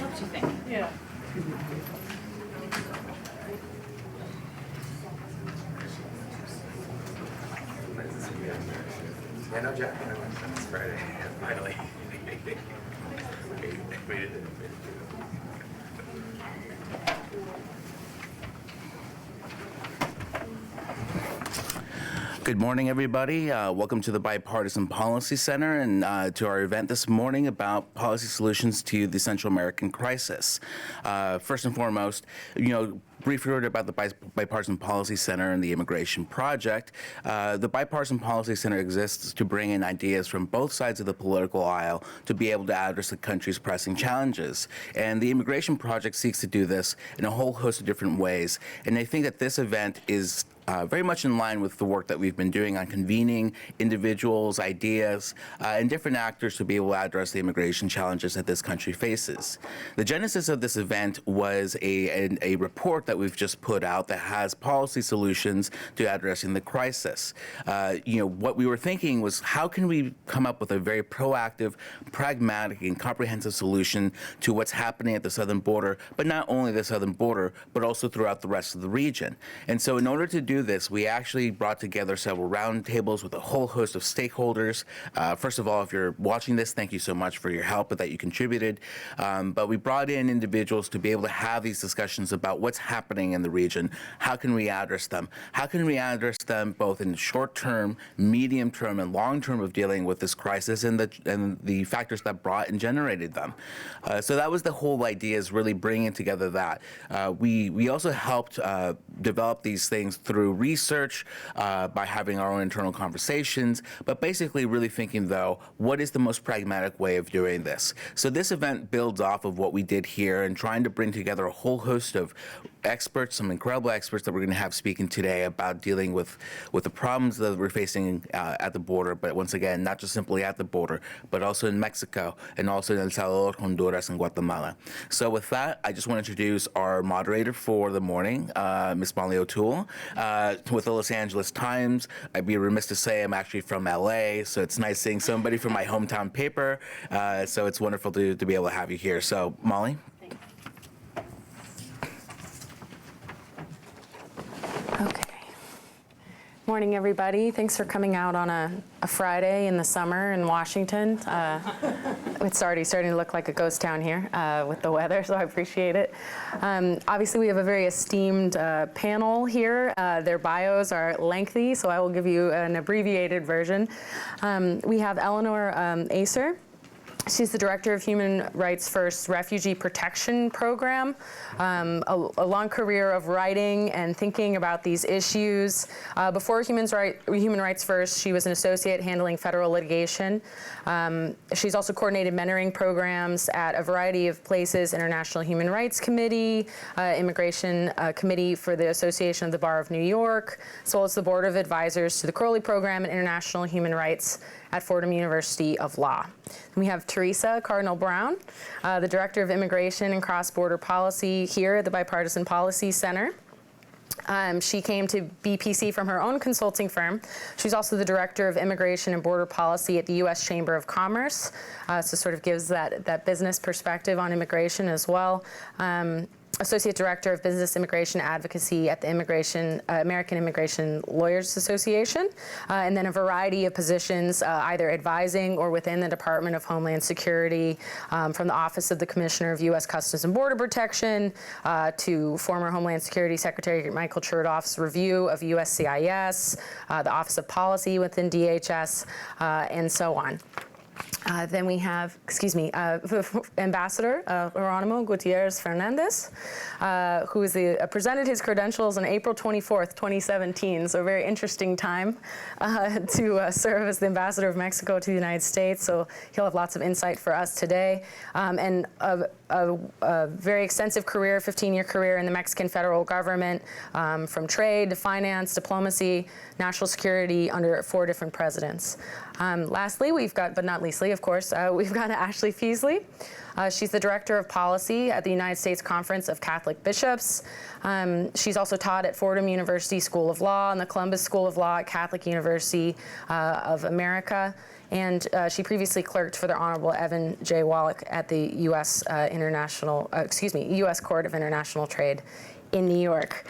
What you think? Yeah. Yeah, no, Jack. It's Friday. Finally. We did it. Good morning, everybody. Welcome to the Bipartisan Policy Center and to our event this morning about policy solutions to the Central American crisis. First and foremost, brief word about the Bipartisan Policy Center and the Immigration Project. The Bipartisan Policy Center exists to bring in ideas from both sides of the political aisle to be able to address the country's pressing challenges. And the Immigration Project seeks to do this in a whole host of different ways. And I think that this event is very much in line with the work that we've been doing on convening individuals, ideas, and different actors to be able to address the immigration challenges that this country faces. The genesis of this event was a report that we've just put out that has policy solutions to addressing the crisis. What we were thinking was, how can we come up with a very proactive, pragmatic, and comprehensive solution to what's happening at the southern border, but not only the southern border, but also throughout the rest of the region. And so in order to do this, we actually brought together several roundtables with a whole host of stakeholders. First of all, if you're watching this, thank you so much for your help that you contributed. But we brought in individuals to be able to have these discussions about what's happening in the region. How can we address them? How can we address them both in the short term, medium term, and long term of dealing with this crisis and the factors that brought and generated them? So that was the whole idea, is really bringing together that. We also helped develop these things through research, by having our own internal conversations, but basically really thinking, though, what is the most pragmatic way of doing this? So this event builds off of what we did here and trying to bring together a whole host of experts, some incredible experts that we're going to have speaking today about dealing with the problems that we're facing at the border, but once again, not just simply at the border, but also in Mexico and also in El Salvador, Honduras, and Guatemala. So with that, I just want to introduce our moderator for the morning, Ms. Molly O'Toole. With the Los Angeles Times, I'd be remiss to say I'm actually from LA, so it's nice seeing somebody from my hometown paper. So it's wonderful to be able to have you here. So, Molly? Okay. Morning, everybody. Thanks for coming out on a Friday in the summer in Washington. It's already starting to look like a ghost town here with the weather, so I appreciate it. Obviously, we have a very esteemed panel here. Their bios are lengthy, so I will give you an abbreviated version. We have Eleanor Acer. She's the director of Human Rights First Refugee Protection Program, a long career of writing and thinking about these issues. Before Human Rights First, she was an associate handling federal litigation. She's also coordinated mentoring programs at a variety of places: International Human Rights Committee, Immigration Committee for the Association of the Bar of New York, as well as the Board of Advisors to the Crowley Program and International Human Rights at Fordham University of Law. We have Theresa Cardinal Brown, the Director of Immigration and Cross-Border Policy here at the Bipartisan Policy Center. She came to BPC from her own consulting firm. She's also the Director of Immigration and Border Policy at the U.S. Chamber of Commerce, so sort of gives that business perspective on immigration as well. Associate Director of Business Immigration Advocacy at the American Immigration Lawyers Association, and then a variety of positions, either advising or within the Department of Homeland Security, from the Office of the Commissioner of U.S. Customs and Border Protection to former Homeland Security Secretary Michael Chertoff's review of USCIS, the Office of Policy within DHS, and so on. Then we have, Ambassador Geronimo Gutierrez Fernandez, who presented his credentials on April 24th, 2017. So a very interesting time to serve as the Ambassador of Mexico to the United States. So he'll have lots of insight for us today. And a very extensive career, 15-year career in the Mexican federal government, from trade to finance, diplomacy, national security under 4 different presidents. Lastly, we've got, but not leastly, of course, we've got Ashley Feasley. She's the Director of Policy at the United States Conference of Catholic Bishops. She's also taught at Fordham University School of Law and the Columbus School of Law at Catholic University of America. And she previously clerked for the Honorable Evan J. Wallach at the U.S. U.S. Court of International Trade in New York.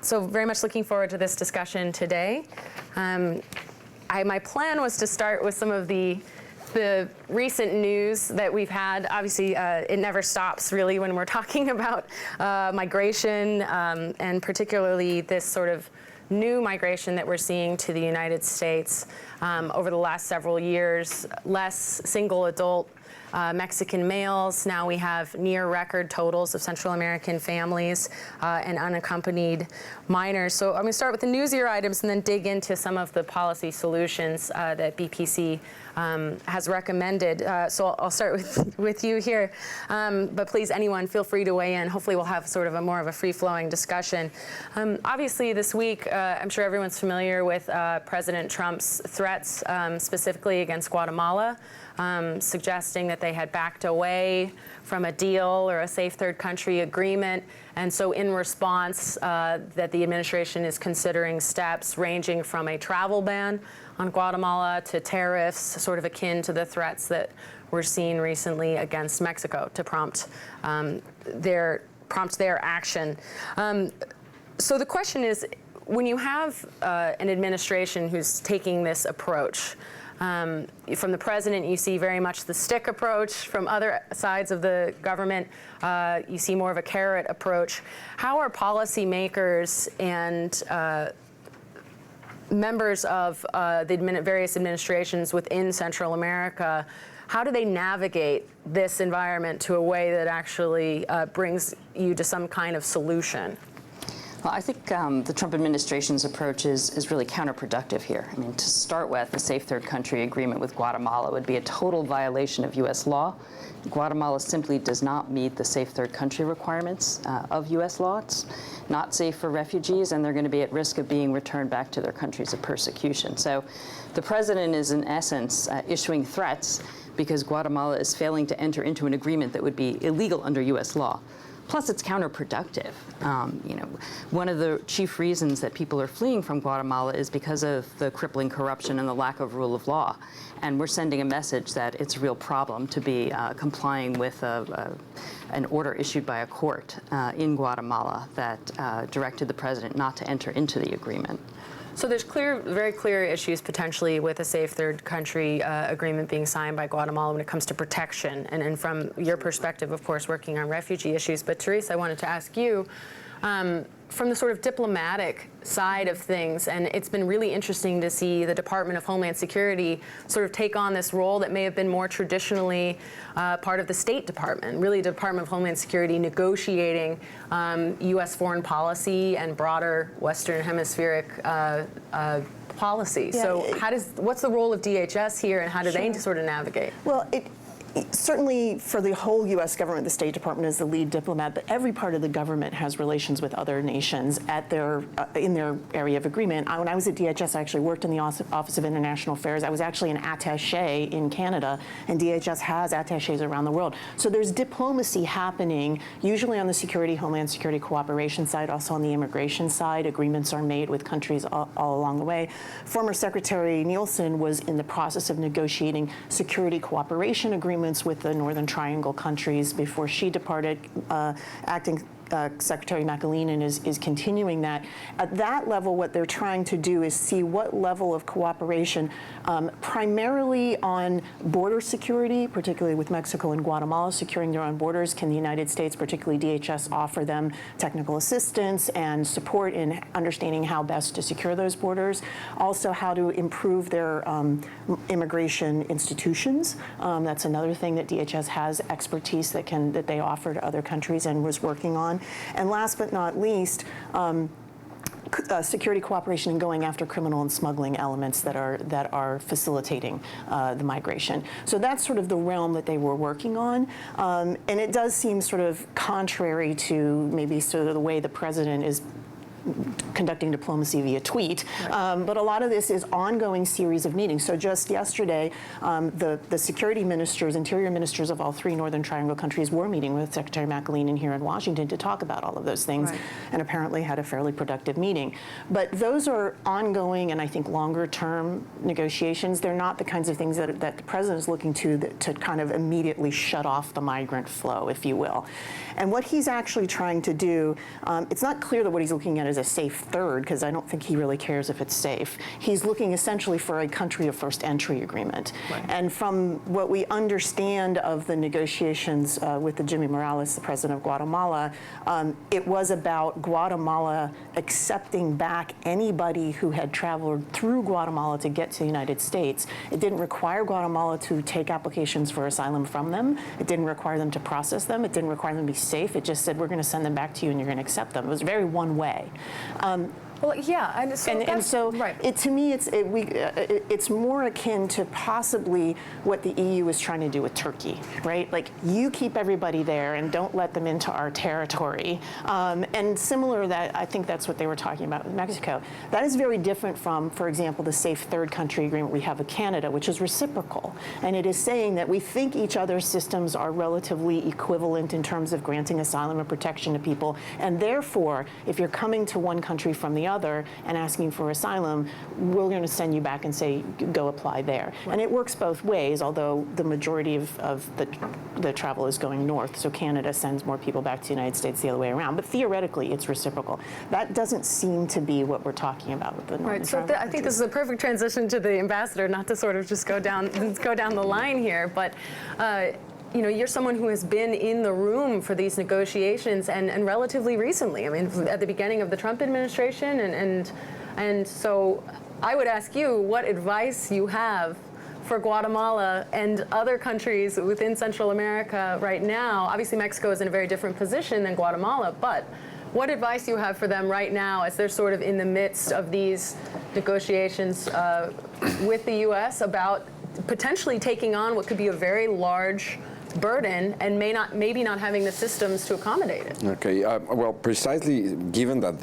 So very much looking forward to this discussion today. My plan was to start with some of the recent news that we've had. Obviously, it never stops really when we're talking about migration, and particularly this sort of new migration that we're seeing to the United States over the last several years. Less single adult Mexican males. Now we have near record totals of Central American families and unaccompanied minors. So I'm going to start with the newsier items and then dig into some of the policy solutions that BPC has recommended. So I'll start with you here. But please, anyone, feel free to weigh in. Hopefully we'll have sort of more of a free-flowing discussion. Obviously this week, I'm sure everyone's familiar with President Trump's threats, specifically against Guatemala, suggesting that they had backed away from a deal or a safe third country agreement. And so in response, that the administration is considering steps ranging from a travel ban on Guatemala to tariffs, sort of akin to the threats that we're seeing recently against Mexico to prompt their action. So the question is, when you have an administration who's taking this approach, from the president, you see very much the stick approach. From other sides of the government, you see more of a carrot approach. How are policymakers and members of the various administrations within Central America, how do they navigate this environment to a way that actually brings you to some kind of solution? Well, I think the Trump administration's approach is really counterproductive here. I mean, to start with, the Safe Third Country Agreement with Guatemala would be a total violation of U.S. law. Guatemala simply does not meet the Safe Third Country requirements of U.S. law. It's not safe for refugees, and they're going to be at risk of being returned back to their countries of persecution. So the president is, in essence, issuing threats because Guatemala is failing to enter into an agreement that would be illegal under U.S. law. Plus, it's counterproductive. One of the chief reasons that people are fleeing from Guatemala is because of the crippling corruption and the lack of rule of law. And we're sending a message that it's a real problem to be complying with an order issued by a court in Guatemala that directed the president not to enter into the agreement. So there's very clear issues potentially with a safe third country agreement being signed by Guatemala when it comes to protection, and from your perspective, of course, working on refugee issues. But Theresa, I wanted to ask you, from the sort of diplomatic side of things, and it's been really interesting to see the Department of Homeland Security sort of take on this role that may have been more traditionally part of the State Department, really the Department of Homeland Security negotiating U.S. foreign policy and broader Western hemispheric policy. Yeah, so what's the role of DHS here, and how do they sort of navigate? Well, certainly for the whole U.S. government, the State Department is the lead diplomat, but every part of the government has relations with other nations at their in their area of agreement. When I was at DHS, I actually worked in the Office of International Affairs. I was actually an attaché in Canada, and DHS has attachés around the world. So there's diplomacy happening, usually on the security, homeland security cooperation side, also on the immigration side. Agreements are made with countries all along the way. Former Secretary Nielsen was in the process of negotiating security cooperation agreements with the Northern Triangle countries before she departed. Acting Secretary McAleenan is continuing that. At that level, what they're trying to do is see what level of cooperation, primarily on border security, particularly with Mexico and Guatemala securing their own borders. Can the United States, particularly DHS, offer them technical assistance and support in understanding how best to secure those borders? Also, how to improve their immigration institutions. That's another thing that DHS has expertise that they offer to other countries and was working on. And last but not least, security cooperation in going after criminal and smuggling elements that are facilitating the migration. So that's sort of the realm that they were working on, and it does seem sort of contrary to maybe sort of the way the president is conducting diplomacy via tweet, but a lot of this is ongoing series of meetings. So just yesterday, the security ministers, interior ministers of all three Northern Triangle countries were meeting with Secretary McAleenan here in Washington to talk about all of those things, and apparently had a fairly productive meeting. But those are ongoing and I think longer term negotiations. They're not the kinds of things that the president is looking to kind of immediately shut off the migrant flow, if you will. And what he's actually trying to do, it's not clear that what he's looking at is a safe third, because I don't think he really cares if it's safe. He's looking essentially for a country of first entry agreement. And from what we understand of the negotiations with the Jimmy Morales, the president of Guatemala, it was about Guatemala accepting back anybody who had traveled through Guatemala to get to the United States. It didn't require Guatemala to take applications for asylum from them. It didn't require them to process them. It didn't require them to be safe. It just said, we're going to send them back to you and you're going to accept them. It was very one way. Well, yeah, and so, to me, it's more akin to possibly what the EU is trying to do with Turkey, right? Like, you keep everybody there and don't let them into our territory. And similar, that I think that's what they were talking about with Mexico. That is very different from, for example, the safe third country agreement we have with Canada, which is reciprocal. And it is saying that we think each other's systems are relatively equivalent in terms of granting asylum and protection to people. And therefore, if you're coming to one country from the other and asking for asylum, we're going to send you back and say, go apply there. And it works both ways, although the majority of the travel is going north. So Canada sends more people back to the United States the other way around. But theoretically, it's reciprocal. That doesn't seem to be what we're talking about with the Northern Triangle. I think this is a perfect transition to the ambassador, not to sort of just go down the line here, but you know, you're someone who has been in the room for these negotiations and relatively recently. I mean, at the beginning of the Trump administration, and so I would ask you what advice you have for Guatemala and other countries within Central America right now. Obviously, Mexico is in a very different position than Guatemala, but what advice you have for them right now as they're sort of in the midst of these negotiations with the U.S. about potentially taking on what could be a very large burden and maybe not having the systems to accommodate it. Okay, well, precisely given that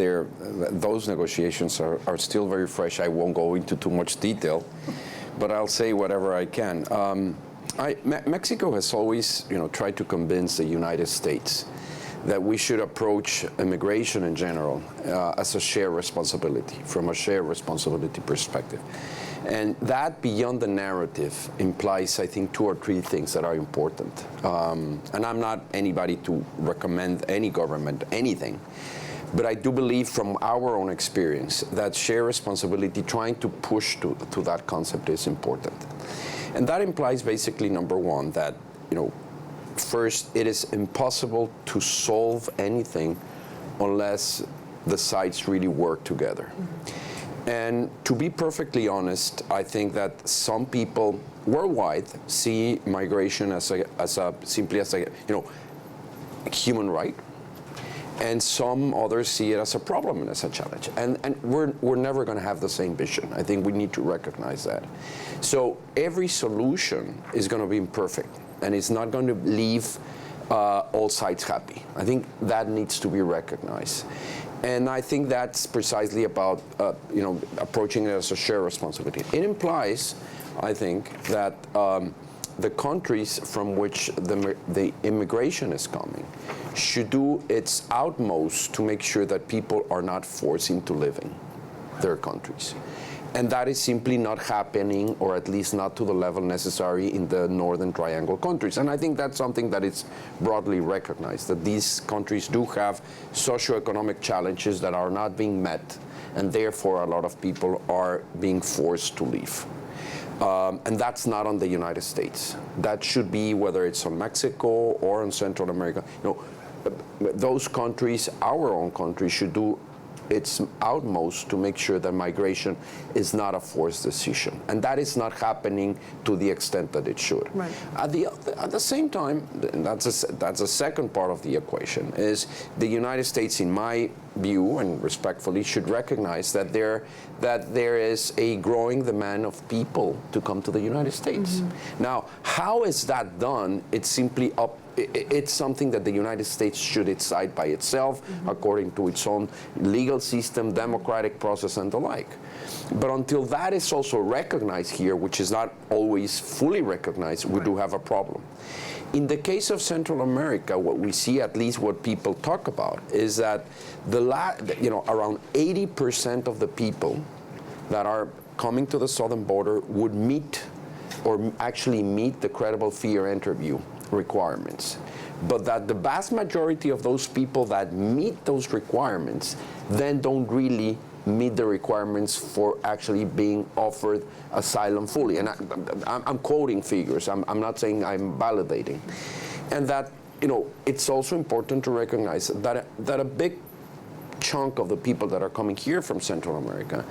those negotiations are still very fresh, I won't go into too much detail, but I'll say whatever I can. Mexico has always, tried to convince the United States that we should approach immigration in general as a shared responsibility, from a shared responsibility perspective. And that, beyond the narrative, implies, I think, 2 or 3 things that are important. And I'm not anybody to recommend any government anything, but I do believe from our own experience that shared responsibility, trying to push to that concept, is important. And that implies basically, number one, that, first, it is impossible to solve anything unless the sides really work together. Mm-hmm. And to be perfectly honest, I think that some people worldwide see migration simply as a human right, and some others see it as a problem and as a challenge. And we're never going to have the same vision. I think we need to recognize that. So every solution is going to be imperfect. and it's not going to leave all sides happy. I think that needs to be recognized. And I think that's precisely about approaching it as a shared responsibility. It implies, I think, that the countries from which the immigration is coming should do its utmost to make sure that people are not forced into living their countries. And that is simply not happening, or at least not to the level necessary in the Northern Triangle countries. And I think that's something that is broadly recognized, that these countries do have socioeconomic challenges that are not being met, and therefore a lot of people are being forced to leave. And that's not on the United States. That should be, whether it's on Mexico or on Central America. Those countries, our own country, should do its utmost to make sure that migration is not a forced decision. And that is not happening to the extent that it should. Right. At the same time, and that's a second part of the equation, is the United States, in my view, and respectfully, should recognize that there is a growing demand of people to come to the United States. Mm-hmm. Now, how is that done? It's simply it's something that the United States should decide by itself, mm-hmm. according to its own legal system, democratic process, and the like. But until that is also recognized here, which is not always fully recognized, we do have a problem. In the case of Central America, what we see, at least what people talk about, is that around 80% of the people that are coming to the southern border would meet, or actually meet, the credible fear interview requirements. But that the vast majority of those people that meet those requirements then don't really meet the requirements for actually being offered asylum fully. And I'm quoting figures. I'm not saying I'm validating. And that, it's also important to recognize that a big chunk of the people that are coming here from Central America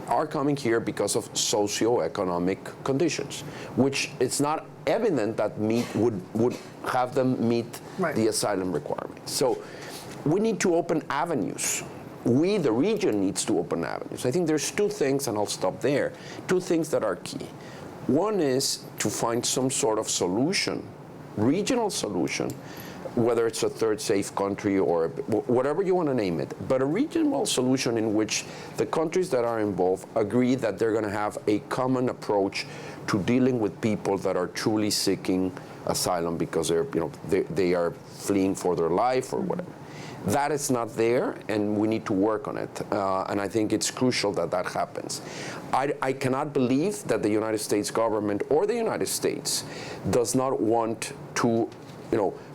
are coming here because of socioeconomic conditions, which it's not evident that would have them meet the asylum requirements. So we need to open avenues. We, the region, needs to open avenues. I think there's two things, and I'll stop there, two things that are key. One is to find some sort of solution, regional solution, whether it's a third safe country or whatever you want to name it, but a regional solution in which the countries that are involved agree that they're going to have a common approach to dealing with people that are truly seeking asylum because they are fleeing for their life or whatever. That is not there, and we need to work on it. And I think it's crucial that that happens. I cannot believe that the United States government or the United States does not want to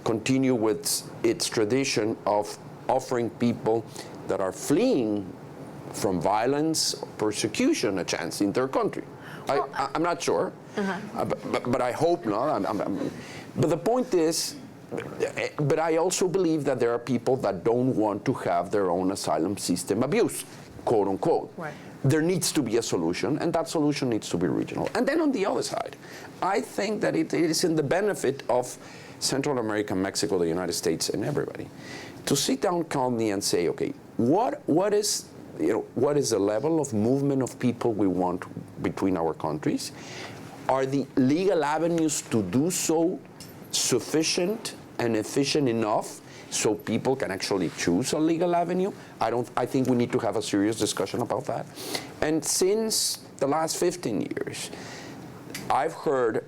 continue with its tradition of offering people that are fleeing from violence, persecution, a chance in their country. I'm not sure, but I hope not. But the point is, but I also believe that there are people that don't want to have their own asylum system abused, quote unquote. Right. There needs to be a solution, and that solution needs to be regional. And then on the other side, I think that it is in the benefit of Central America, Mexico, the United States, and everybody to sit down calmly and say, okay, what is the level of movement of people we want between our countries? Are the legal avenues to do so sufficient and efficient enough so people can actually choose a legal avenue? I think we need to have a serious discussion about that. And since the last 15 years, I've heard,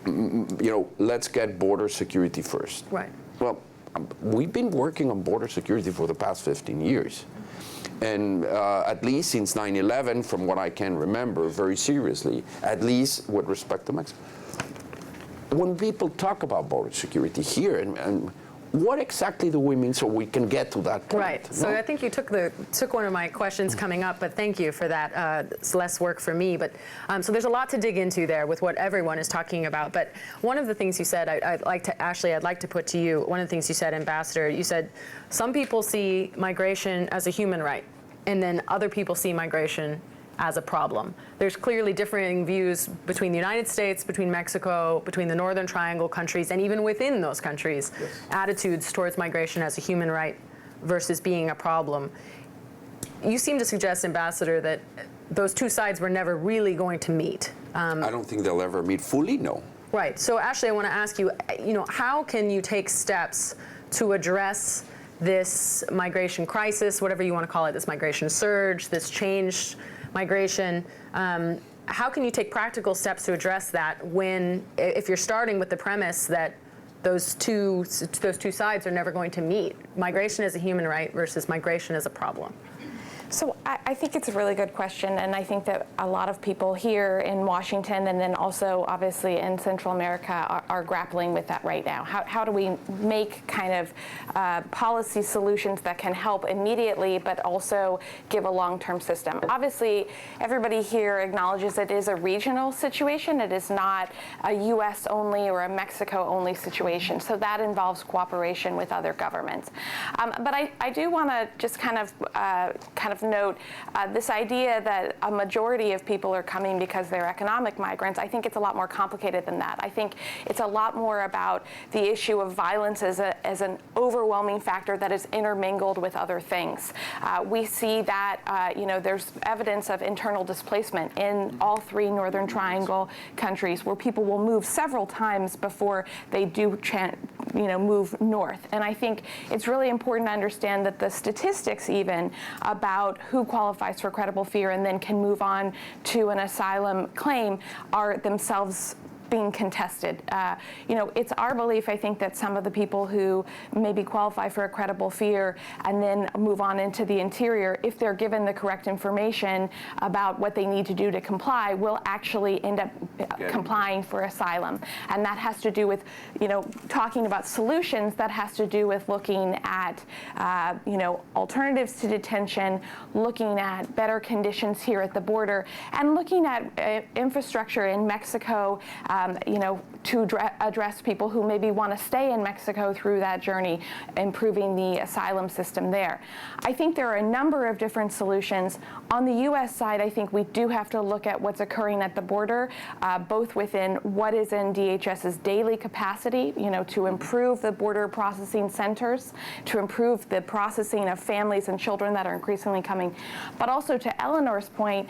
let's get border security first. Right. Well, we've been working on border security for the past 15 years. And at least since 9/11, from what I can remember, very seriously, at least with respect to Mexico. When people talk about border security here, and what exactly do we mean so we can get to that point? Right. So I think you took one of my questions coming up, but thank you for that. It's less work for me. But so there's a lot to dig into there with what everyone is talking about. But one of the things you said, I'd like to put to you, one of the things you said, Ambassador, you said some people see migration as a human right, and then other people see migration as a problem. There's clearly differing views between the United States, between Mexico, between the Northern Triangle countries, and even within those countries, attitudes towards migration as a human right versus being a problem. You seem to suggest, Ambassador, that those two sides were never really going to meet. I don't think they'll ever meet fully, no. Right. So Ashley, I want to ask you, how can you take steps to address this migration crisis, whatever you want to call it, this migration surge, this changed migration? How can you take practical steps to address that if you're starting with the premise that those two sides are never going to meet? Migration as a human right versus migration as a problem. So I think it's a really good question, and I think that a lot of people here in Washington and then also obviously in Central America are grappling with that right now. How do we make kind of policy solutions that can help immediately but also give a long-term system? Obviously, everybody here acknowledges it is a regional situation. It is not a U.S. only or a Mexico only situation, so that involves cooperation with other governments. But I do want to just kind of note this idea that a majority of people are coming because they're economic migrants. I think it's a lot more complicated than that. I think it's a lot more about the issue of violence as an overwhelming factor that is intermingled with other things. We see that there's evidence of internal displacement in all three Northern Triangle countries, where people will move several times before they do move north. And I think it's really important to understand that the statistics even about who qualifies for credible fear and then can move on to an asylum claim are themselves being contested. It's our belief, I think, that some of the people who maybe qualify for a credible fear and then move on into the interior, if they're given the correct information about what they need to do to comply, will actually end up complying for asylum. And that has to do with, talking about solutions, that has to do with looking at, alternatives to detention, looking at better conditions here at the border, and looking at infrastructure in Mexico, to address people who maybe want to stay in Mexico through that journey, improving the asylum system there. I think there are a number of different solutions. On the U.S. side, I think we do have to look at what's occurring at the border, both within what is in DHS's daily capacity, to improve the border processing centers, to improve the processing of families and children that are increasingly coming, but also, to Eleanor's point,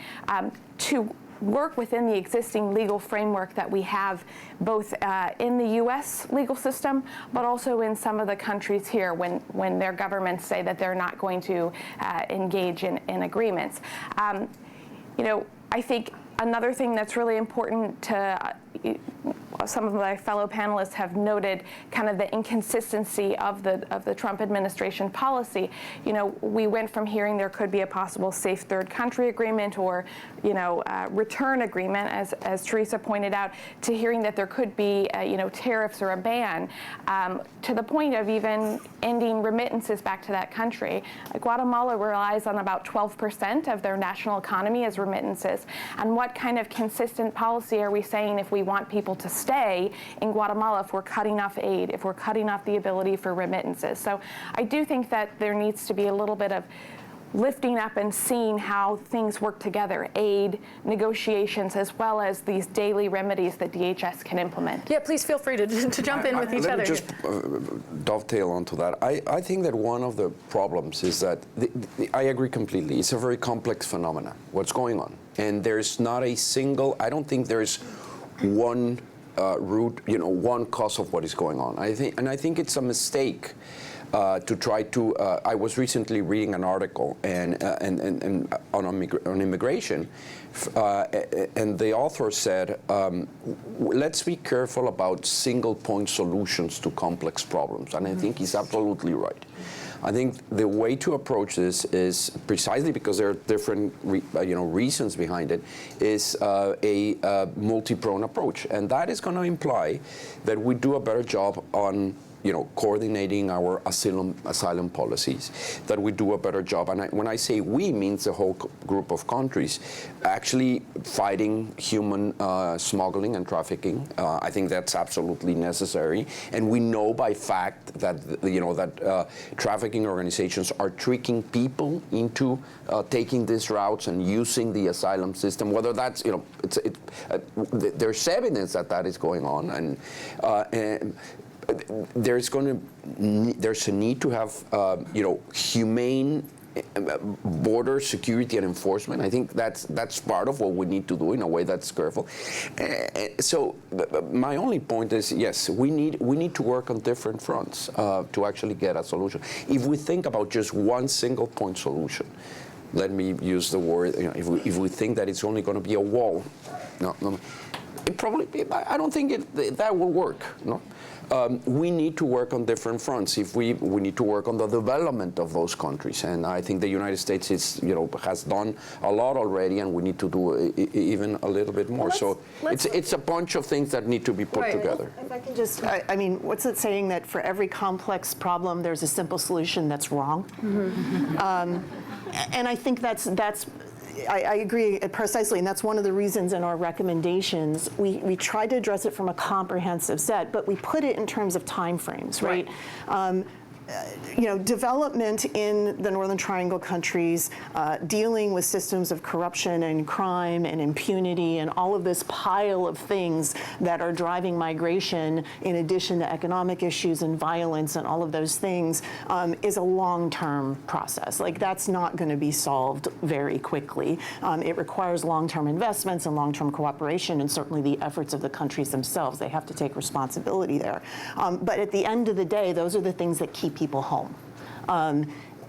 to work within the existing legal framework that we have, both in the U.S. legal system, but also in some of the countries here when their governments say that they're not going to engage in agreements. I think another thing that's really important to some of my fellow panelists have noted kind of the inconsistency of the Trump administration policy. We went from hearing there could be a possible safe third country agreement or, return agreement, as Theresa pointed out, to hearing that there could be, tariffs or a ban, to the point of even ending remittances back to that country. Guatemala relies on about 12% of their national economy as remittances. And what kind of consistent policy are we saying if we want people to stay in Guatemala if we're cutting off aid, if we're cutting off the ability for remittances? So I do think that there needs to be a little bit of lifting up and seeing how things work together, aid, negotiations, as well as these daily remedies that DHS can implement. Yeah, please feel free to jump in with each other. Let me just dovetail onto that. I think that one of the problems is that, I agree completely, it's a very complex phenomenon, what's going on. And there's not a single, I don't think there's one root, one cause of what is going on. I think it's a mistake to try to. I was recently reading an article on immigration, and the author said, "Let's be careful about single-point solutions to complex problems." And I think he's absolutely right. I think the way to approach this is, precisely because there are different reasons behind it, is a multi-pronged approach. And that is going to imply that we do a better job on coordinating our asylum policies, that we do a better job. And when I say we, means the whole group of countries, actually fighting human smuggling and trafficking. I think that's absolutely necessary. And we know by fact that trafficking organizations are tricking people into taking these routes and using the asylum system. Whether that's there's evidence that is going on, and there's a need to have humane border security and enforcement. I think that's part of what we need to do in a way that's careful. So my only point is, yes, we need to work on different fronts to actually get a solution. If we think about just one single point solution, let me use the word, if we think that it's only going to be a wall, no, it probably, I don't think that will work. No. We need to work on different fronts. If we need to work on the development of those countries, and I think the United States has done a lot already, and we need to do even a little bit more. So it's a bunch of things that need to be put together. If I can just, I mean, what's it saying that for every complex problem, there's a simple solution that's wrong? And I think I agree precisely, and that's one of the reasons in our recommendations we tried to address it from a comprehensive set, but we put it in terms of timeframes, right? Development in the Northern Triangle countries, dealing with systems of corruption and crime and impunity and all of this pile of things that are driving migration, in addition to economic issues and violence and all of those things, is a long-term process. Like, that's not going to be solved very quickly. It requires long-term investments and long-term cooperation, and certainly the efforts of the countries themselves. They have to take responsibility there. But at the end of the day, those are the things that keep people home.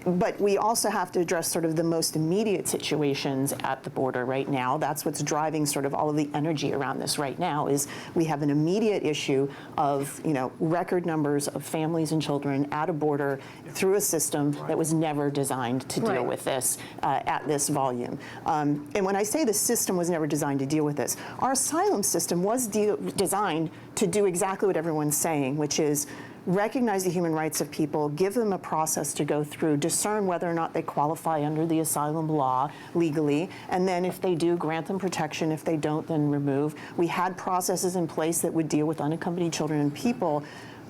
But we also have to address sort of the most immediate situations at the border right now. That's what's driving sort of all of the energy around this right now, is we have an immediate issue of, record numbers of families and children at a border through a system that was never designed to deal with this at this volume. And when I say the system was never designed to deal with this, our asylum system was designed to do exactly what everyone's saying, which is recognize the human rights of people, give them a process to go through, discern whether or not they qualify under the asylum law legally, and then if they do, grant them protection. If they don't, then remove. We had processes in place that would deal with unaccompanied children and people.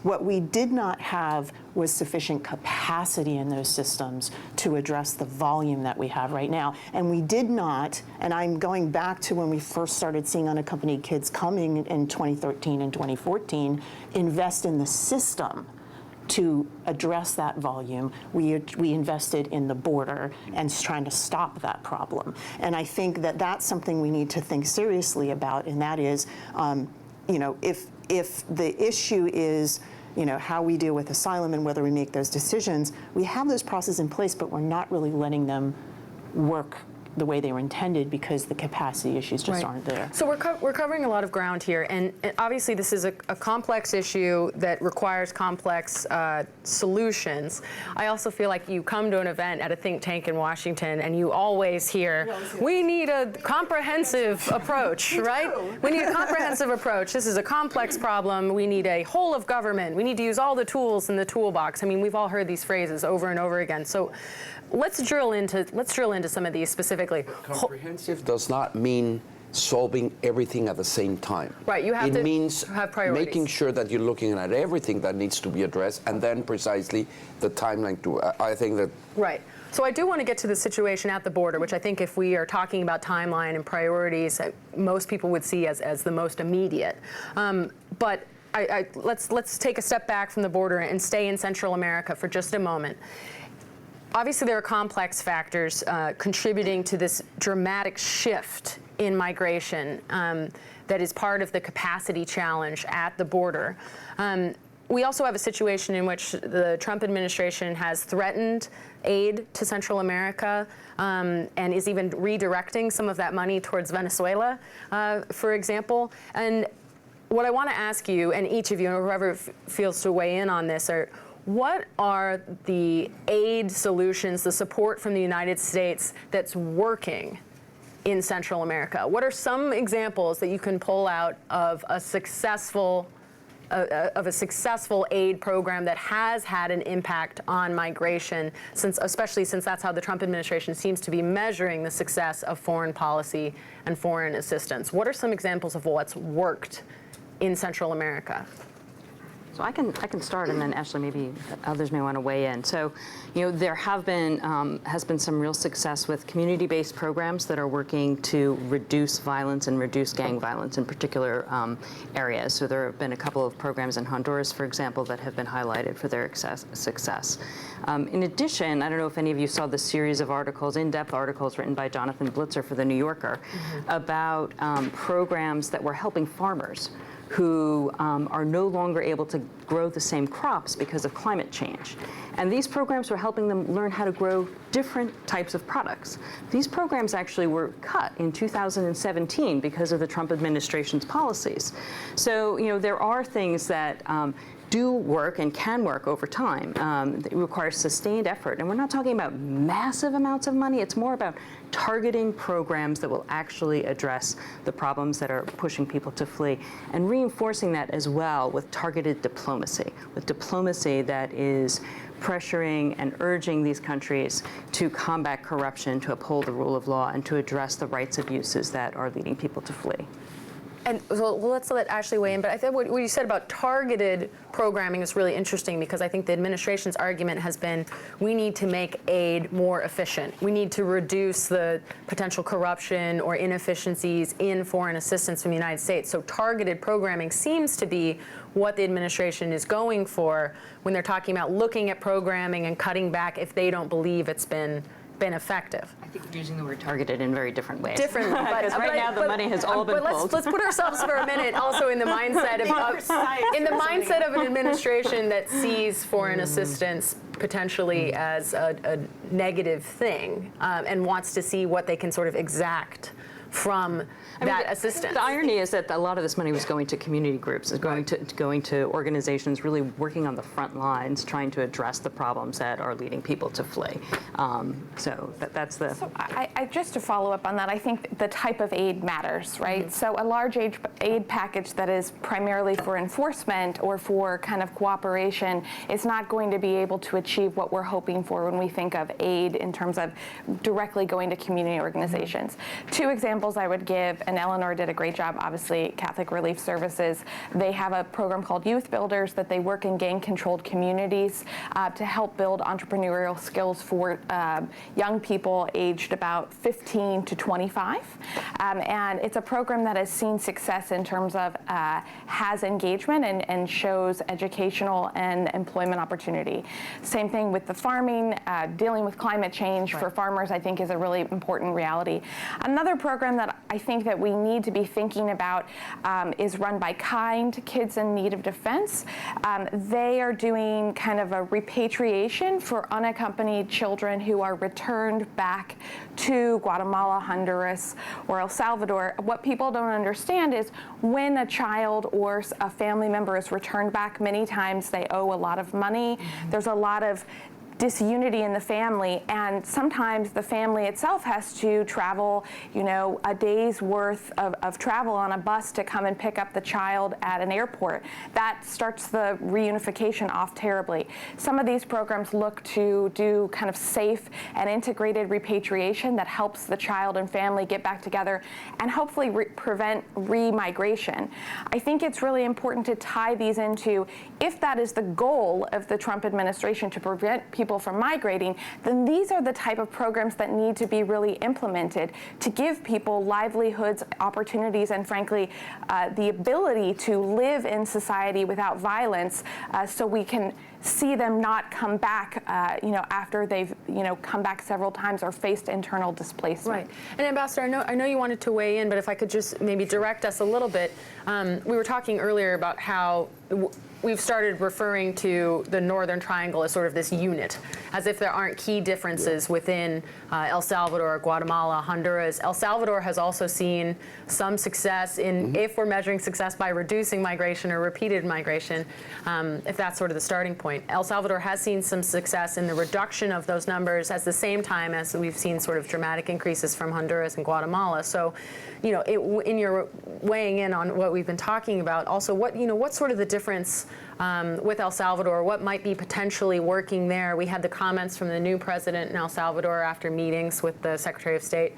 What we did not have was sufficient capacity in those systems to address the volume that we have right now. And we did not, and I'm going back to when we first started seeing unaccompanied kids coming in 2013 and 2014, invest in the system to address that volume. We invested in the border and trying to stop that problem. And I think that that's something we need to think seriously about, and that is, if the issue is how we deal with asylum and whether we make those decisions, we have those processes in place, but we're not really letting them work the way they were intended because the capacity issues just aren't there. So we're covering a lot of ground here, and obviously this is a complex issue that requires complex solutions. I also feel like you come to an event at a think tank in Washington and you always hear, we need a comprehensive approach, right? We need a comprehensive approach. This is a complex problem. We need a whole of government. We need to use all the tools in the toolbox. I mean, we've all heard these phrases over and over again. So let's drill into some of these specifically. Comprehensive does not mean solving everything at the same time. Right, you have it to means have priorities. Making sure that you're looking at everything that needs to be addressed, and then precisely the timeline to. I think that. Right. So I do want to get to the situation at the border, which I think if we are talking about timeline and priorities, most people would see as the most immediate. But let's take a step back from the border and stay in Central America for just a moment. Obviously, there are complex factors contributing to this dramatic shift in migration that is part of the capacity challenge at the border. We also have a situation in which the Trump administration has threatened aid to Central America and is even redirecting some of that money towards Venezuela, for example. And what I want to ask you, and each of you, or whoever feels to weigh in on this, are what are the aid solutions, the support from the United States that's working in Central America? What are some examples that you can pull out of a successful aid program that has had an impact on migration, especially since that's how the Trump administration seems to be measuring the success of foreign policy and foreign assistance? What are some examples of what's worked in Central America? So I can start, and then Ashley, maybe others may want to weigh in. So, there has been some real success with community-based programs that are working to reduce violence and reduce gang violence in particular areas. So there have been a couple of programs in Honduras, for example, that have been highlighted for their success. In addition, I don't know if any of you saw the series of articles, in-depth articles written by Jonathan Blitzer for The New Yorker about programs that were helping farmers who are no longer able to grow the same crops because of climate change. And these programs were helping them learn how to grow different types of products. These programs actually were cut in 2017 because of the Trump administration's policies. So, there are things that do work and can work over time. It requires sustained effort. And we're not talking about massive amounts of money. It's more about targeting programs that will actually address the problems that are pushing people to flee, and reinforcing that as well with targeted diplomacy, that is pressuring and urging these countries to combat corruption, to uphold the rule of law, and to address the rights abuses that are leading people to flee. And so let's let Ashley weigh in, but I think what you said about targeted programming is really interesting, because I think the administration's argument has been we need to make aid more efficient. We need to reduce the potential corruption or inefficiencies in foreign assistance from the United States. So targeted programming seems to be what the administration is going for when they're talking about looking at programming and cutting back if they don't believe it's been effective. I think we're using the word targeted in very different ways. Differently, because right now the money has all been pulled. Let's put ourselves for a minute also in the mindset of an administration that sees foreign assistance potentially as a negative thing, and wants to see what they can sort of exact from that assistance. The irony is that a lot of this money was going to community groups, going to organizations really working on the front lines, trying to address the problems that are leading people to flee. So that's the. So I just to follow up on that, I think the type of aid matters, right? So a large aid package that is primarily for enforcement or for kind of cooperation is not going to be able to achieve what we're hoping for when we think of aid in terms of directly going to community organizations. Two examples I would give, and Eleanor did a great job, obviously, Catholic Relief Services. They have a program called Youth Builders that they work in gang-controlled communities to help build entrepreneurial skills for young people aged about 15 to 25. And it's a program that has seen success in terms of has engagement and shows educational and employment opportunity. Same thing with the farming, dealing with climate change for farmers, I think, is a really important reality. Another program that I think that we need to be thinking about is run by KIND, Kids in Need of Defense. They are doing kind of a repatriation for unaccompanied children who are returned back to Guatemala, Honduras, or El Salvador. What people don't understand is when a child or a family member is returned back, many times they owe a lot of money. There's a lot of disunity in the family, and sometimes the family itself has to travel, a day's worth of travel on a bus to come and pick up the child at an airport. That starts the reunification off terribly. Some of these programs look to do kind of safe and integrated repatriation that helps the child and family get back together and hopefully prevent remigration. I think it's really important to tie these into, if that is the goal of the Trump administration, to prevent people from migrating, then these are the type of programs that need to be really implemented to give people livelihoods, opportunities, and frankly, the ability to live in society without violence, so we can see them not come back, after they've, come back several times or faced internal displacement. Right. And Ambassador, I know you wanted to weigh in, but if I could just maybe direct us a little bit. We were talking earlier about how we've started referring to the Northern Triangle as sort of this unit, as if there aren't key differences within El Salvador, Guatemala, Honduras. El Salvador has also seen some success in, if we're measuring success by reducing migration or repeated migration, if that's sort of the starting point. El Salvador has seen some success in the reduction of those numbers at the same time as we've seen sort of dramatic increases from Honduras and Guatemala. So, in your weighing in on what we've been talking about, also what's sort of the difference with El Salvador? What might be potentially working there? We had the comments from the new president in El Salvador after meetings with the Secretary of State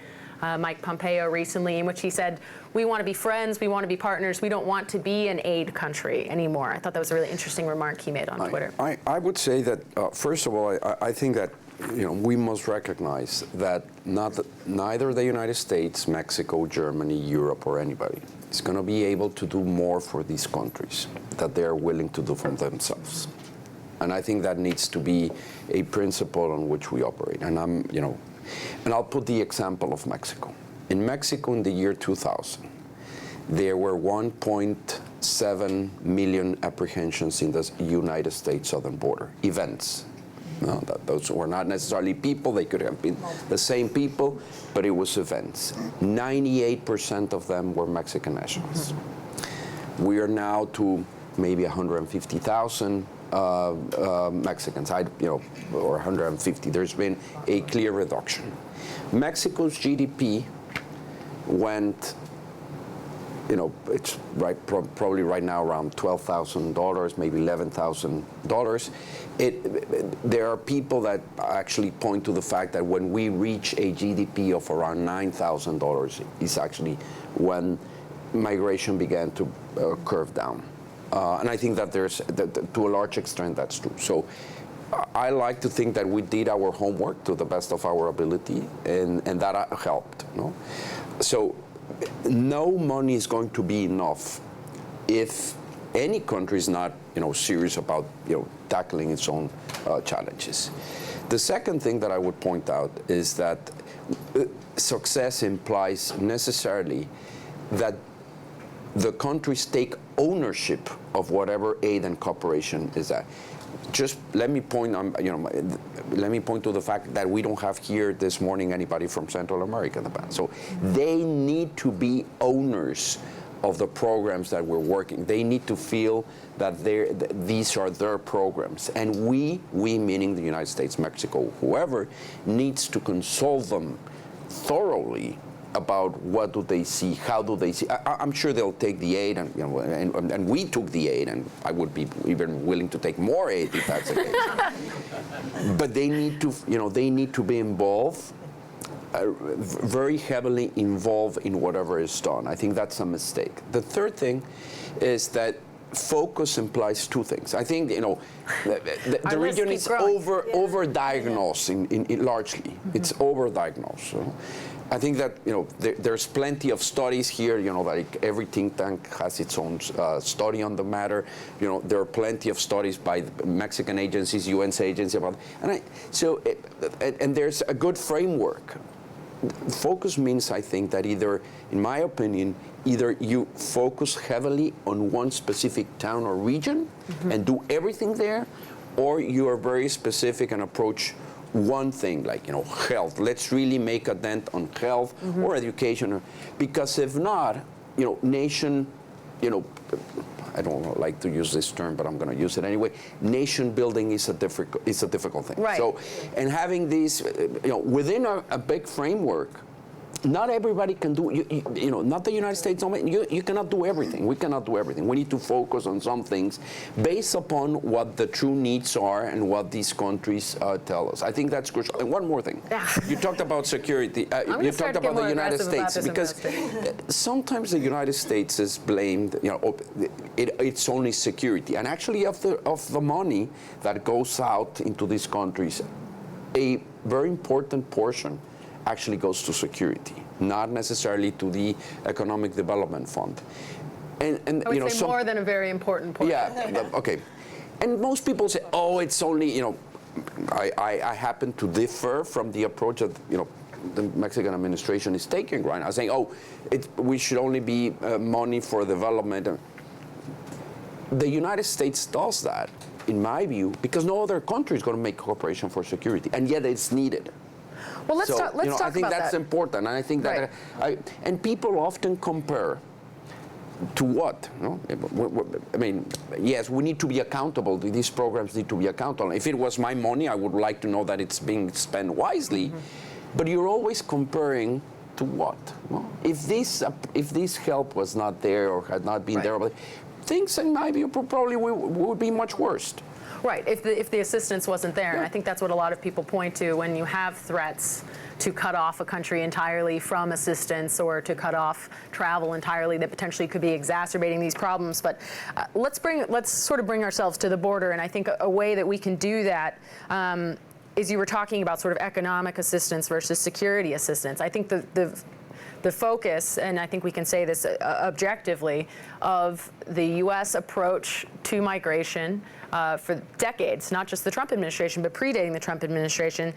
Mike Pompeo recently, in which he said, we want to be friends, we want to be partners, we don't want to be an aid country anymore. I thought that was a really interesting remark he made on Twitter. I would say that, first of all, I think that we must recognize that neither the United States, Mexico, Germany, Europe, or anybody is going to be able to do more for these countries that they are willing to do for themselves. And I think that needs to be a principle on which we operate. And and I'll put the example of Mexico. In Mexico in the year 2000, there were 1.7 million apprehensions in the United States southern border, events. No, those were not necessarily people, they could have been the same people, but it was events. 98% of them were Mexican nationals. We are now to maybe 150,000 Mexicans, or 150. There's been a clear reduction. Mexico's GDP went, it's probably right now around $12,000, maybe $11,000. There are people that actually point to the fact that when we reach a GDP of around $9,000 is actually when migration began to curve down. And I think that to a large extent, that's true. So I like to think that we did our homework to the best of our ability, and that helped. So no money is going to be enough if any country is not, serious about, tackling its own challenges. The second thing that I would point out is that success implies necessarily that the countries take ownership of whatever aid and cooperation is at. Just let me point on, let me point to the fact that we don't have here this morning anybody from Central America in the panel. So they need to be owners of the programs that we're working. They need to feel that these are their programs. And we meaning the United States, Mexico, whoever, needs to consult them thoroughly about what do they see, how do they see. I'm sure they'll take the aid, and we took the aid, and I would be even willing to take more aid if that's the case. But they need to, be involved, very heavily involved in whatever is done. I think that's a mistake. The third thing is that focus implies two things. I think the region is over-diagnosed largely. It's over-diagnosed. So I think that there's plenty of studies here. Like every think tank has its own study on the matter. There are plenty of studies by Mexican agencies, UN's agency about, and there's a good framework. Focus means, I think, that either, in my opinion, either you focus heavily on one specific town or region and do everything there, or you are very specific and approach one thing, like health. Let's really make a dent on health or education, because if not, nation, I don't like to use this term, but I'm going to use it anyway. Nation building is a difficult thing. Right. So, and having these, within a big framework, not everybody can do, not the United States, you cannot do everything. We cannot do everything. We need to focus on some things based upon what the true needs are and what these countries tell us. I think that's crucial. And one more thing. You talked about security. You talked about the United States, because sometimes the United States is blamed, it's only security. And actually of the money that goes out into these countries, a very important portion actually goes to security, not necessarily to the Economic Development Fund. And I would say more than a very important portion. Yeah, okay. And most people say, oh, it's only, I happen to differ from the approach that, the Mexican administration is taking right now, saying, we should only be money for development. The United States does that, in my view, because no other country is going to make cooperation for security, and yet it's needed. Well, let's talk about that. I think that's important, and I think that, and people often compare to what? I mean, yes, we need to be accountable. These programs need to be accountable. If it was my money, I would like to know that it's being spent wisely. But you're always comparing to what? Well, if this help was not there or had not been there, things in my view probably would be much worse. Right, if the assistance wasn't there. And I think that's what a lot of people point to when you have threats to cut off a country entirely from assistance or to cut off travel entirely that potentially could be exacerbating these problems. But let's sort of bring ourselves to the border, and I think a way that we can do that is you were talking about sort of economic assistance versus security assistance. I think the focus, and I think we can say this objectively, of the U.S. approach to migration for decades, not just the Trump administration, but predating the Trump administration,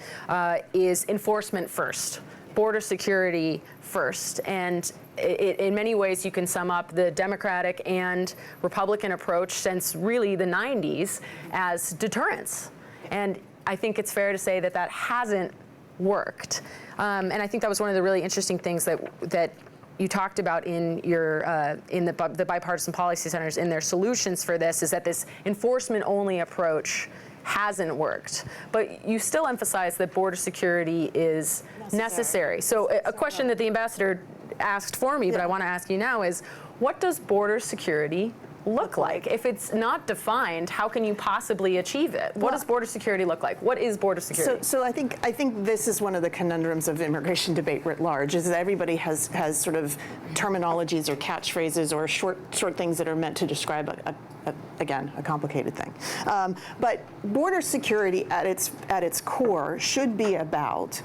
is enforcement first, border security first. And in many ways, you can sum up the Democratic and Republican approach since really the 90s as deterrence. And I think it's fair to say that that hasn't worked. And I think that was one of the really interesting things that you talked about in your in the bipartisan policy centers in their solutions for this, is that this enforcement-only approach hasn't worked. But you still emphasize that border security is necessary. So a question that the ambassador asked for me, but I want to ask you now is, what does border security look like? If it's not defined, how can you possibly achieve it? What does border security look like? What is border security? So I think this is one of the conundrums of immigration debate writ large, is that everybody has sort of terminologies or catchphrases or short things that are meant to describe again, a complicated thing. But border security at its core should be about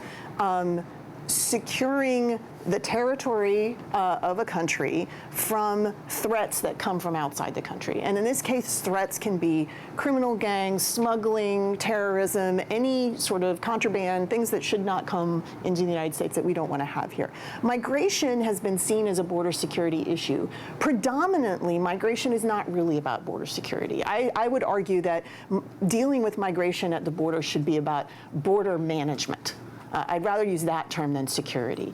securing the territory of a country from threats that come from outside the country. And in this case, threats can be criminal gangs, smuggling, terrorism, any sort of contraband, things that should not come into the United States that we don't want to have here. Migration has been seen as a border security issue. Predominantly, migration is not really about border security. I would argue that dealing with migration at the border should be about border management. I'd rather use that term than security.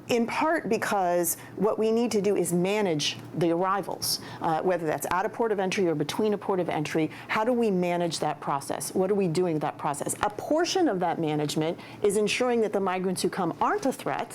In part because what we need to do is manage the arrivals, whether that's at a port of entry or between a port of entry. How do we manage that process? What are we doing with that process? A portion of that management is ensuring that the migrants who come aren't a threat,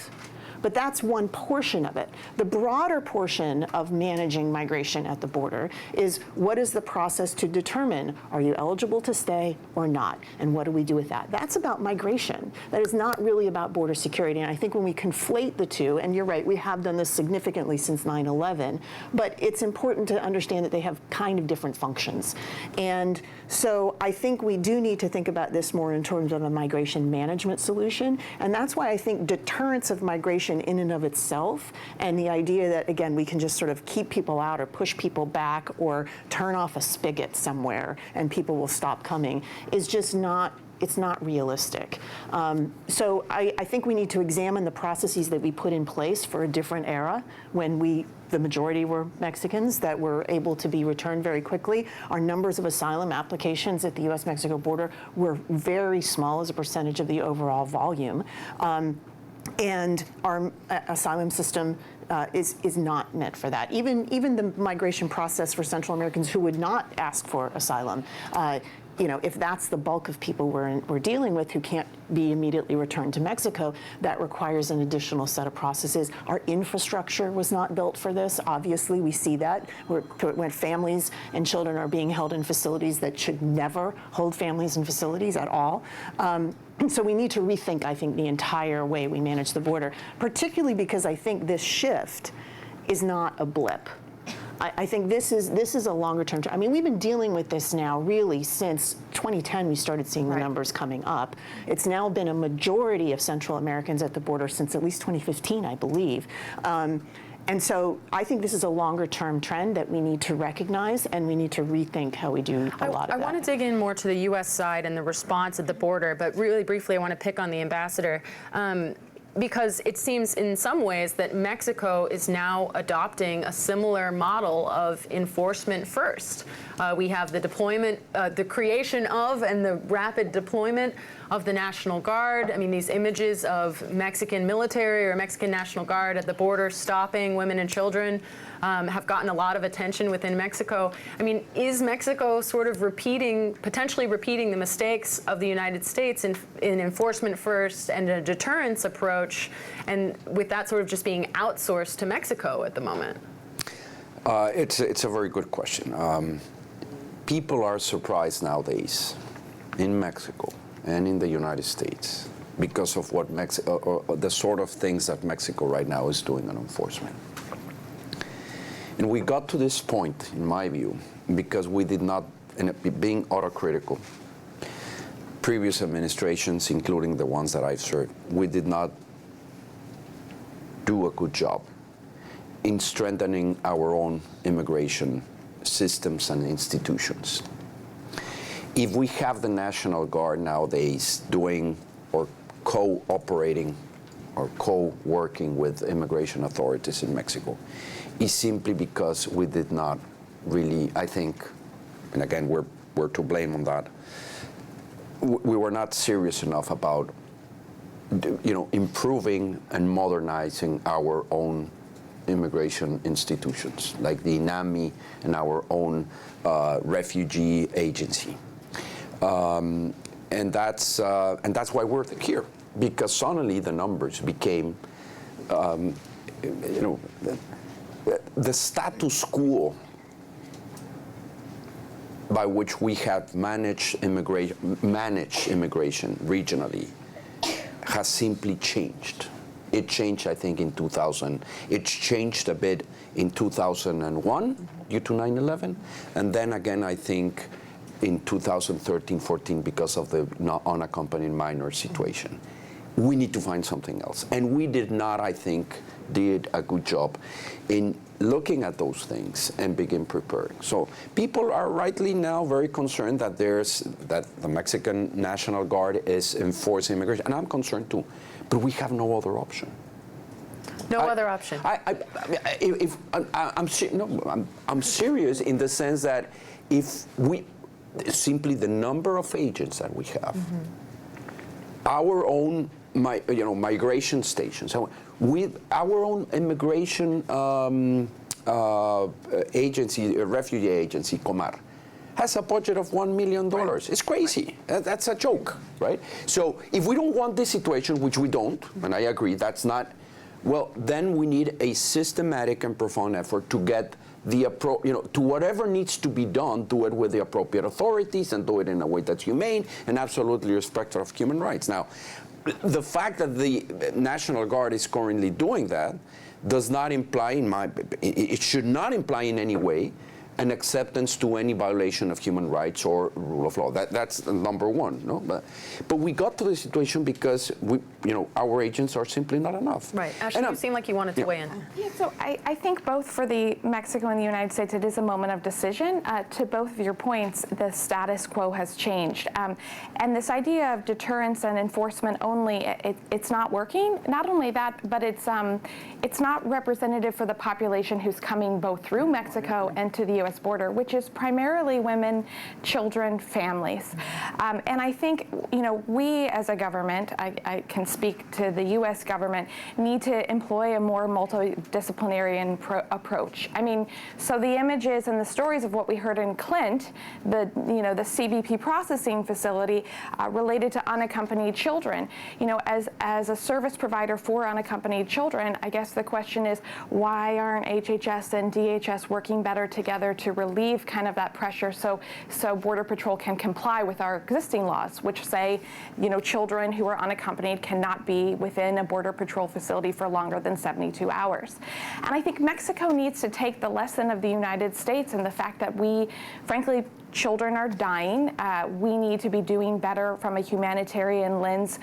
but that's one portion of it. The broader portion of managing migration at the border is, what is the process to determine, are you eligible to stay or not? And what do we do with that? That's about migration. That is not really about border security. And I think when we conflate the two, and you're right, we have done this significantly since 9/11, but it's important to understand that they have kind of different functions. And so I think we do need to think about this more in terms of a migration management solution. And that's why I think deterrence of migration in and of itself, and the idea that, again, we can just sort of keep people out or push people back or turn off a spigot somewhere and people will stop coming, is just not, it's not realistic. So I think we need to examine the processes that we put in place for a different era when the majority were Mexicans that were able to be returned very quickly. Our numbers of asylum applications at the U.S.-Mexico border were very small as a percentage of the overall volume. And our asylum system is not meant for that. Even the migration process for Central Americans who would not ask for asylum, if that's the bulk of people we're dealing with who can't be immediately returned to Mexico, that requires an additional set of processes. Our infrastructure was not built for this. Obviously, we see that when families and children are being held in facilities that should never hold families in facilities at all. So we need to rethink, I think, the entire way we manage the border, particularly because I think this shift is not a blip. I think this is a longer term. I mean, we've been dealing with this now really since 2010. We started seeing the numbers coming up. It's now been a majority of Central Americans at the border since at least 2015, I believe. And so I think this is a longer term trend that we need to recognize, and we need to rethink how we do a lot of that. I want to dig in more to the U.S. side and the response at the border, but really briefly I want to pick on the ambassador. Because it seems in some ways that Mexico is now adopting a similar model of enforcement first. We have the deployment, the creation of and the rapid deployment of the National Guard. I mean, these images of Mexican military or Mexican National Guard at the border stopping women and children have gotten a lot of attention within Mexico. I mean, is Mexico sort of potentially repeating the mistakes of the United States in enforcement first and a deterrence approach, and with that sort of just being outsourced to Mexico at the moment? It's a very good question. People are surprised nowadays in Mexico and in the United States because of what or the sort of things that Mexico right now is doing on enforcement. And we got to this point, in my view, because we did not, being autocritical, previous administrations, including the ones that I've served, we did not do a good job in strengthening our own immigration systems and institutions. If we have the National Guard nowadays doing or cooperating or co-working with immigration authorities in Mexico, is simply because we did not really, I think, and again, we're to blame on that, we were not serious enough about, improving and modernizing our own immigration institutions, like the INAMI and our own refugee agency. And that's why we're here, because suddenly the numbers became, the status quo by which we have managed immigration regionally has simply changed. It changed, I think, in 2000. It changed a bit in 2001 due to 9/11, and then again, I think, in 2013-14 because of the unaccompanied minor situation. We need to find something else. And we did not, I think, did a good job in looking at those things and begin preparing. So people are rightly now very concerned that the Mexican National Guard is enforcing immigration, and I'm concerned too. But we have no other option. No other option. I'm serious in the sense that if we simply the number of agents that we have, our own migration stations, with our own immigration agency, refugee agency, Comar, has a budget of $1 million. Right. It's crazy. Right. That's a joke, right? So if we don't want this situation, which we don't, and I agree, that's not, well, then we need a systematic and profound effort to get to whatever needs to be done, do it with the appropriate authorities and do it in a way that's humane and absolutely respectful of human rights. Now, the fact that the National Guard is currently doing that does not imply, it should not imply in any way an acceptance to any violation of human rights or rule of law. That's number one. No, but we got to the situation because our agents are simply not enough. Right, Ashley, you seem like you wanted to weigh in. Yeah, so I think both for the Mexico and the United States, it is a moment of decision. To both of your points, the status quo has changed, and this idea of deterrence and enforcement only, it's not working. Not only that, but it's not representative for the population who's coming both through Mexico and to the U.S. border, which is primarily women, children, families. And I think, we as a government, I can speak to the U.S. government, need to employ a more multidisciplinary approach. I mean, so the images and the stories of what we heard in Clint, the CBP processing facility related to unaccompanied children, as a service provider for unaccompanied children, I guess the question is, why aren't HHS and DHS working better together to relieve kind of that pressure so Border Patrol can comply with our existing laws, which say, children who are unaccompanied cannot be within a Border Patrol facility for longer than 72 hours. And I think Mexico needs to take the lesson of the United States and the fact that frankly, children are dying. We need to be doing better from a humanitarian lens,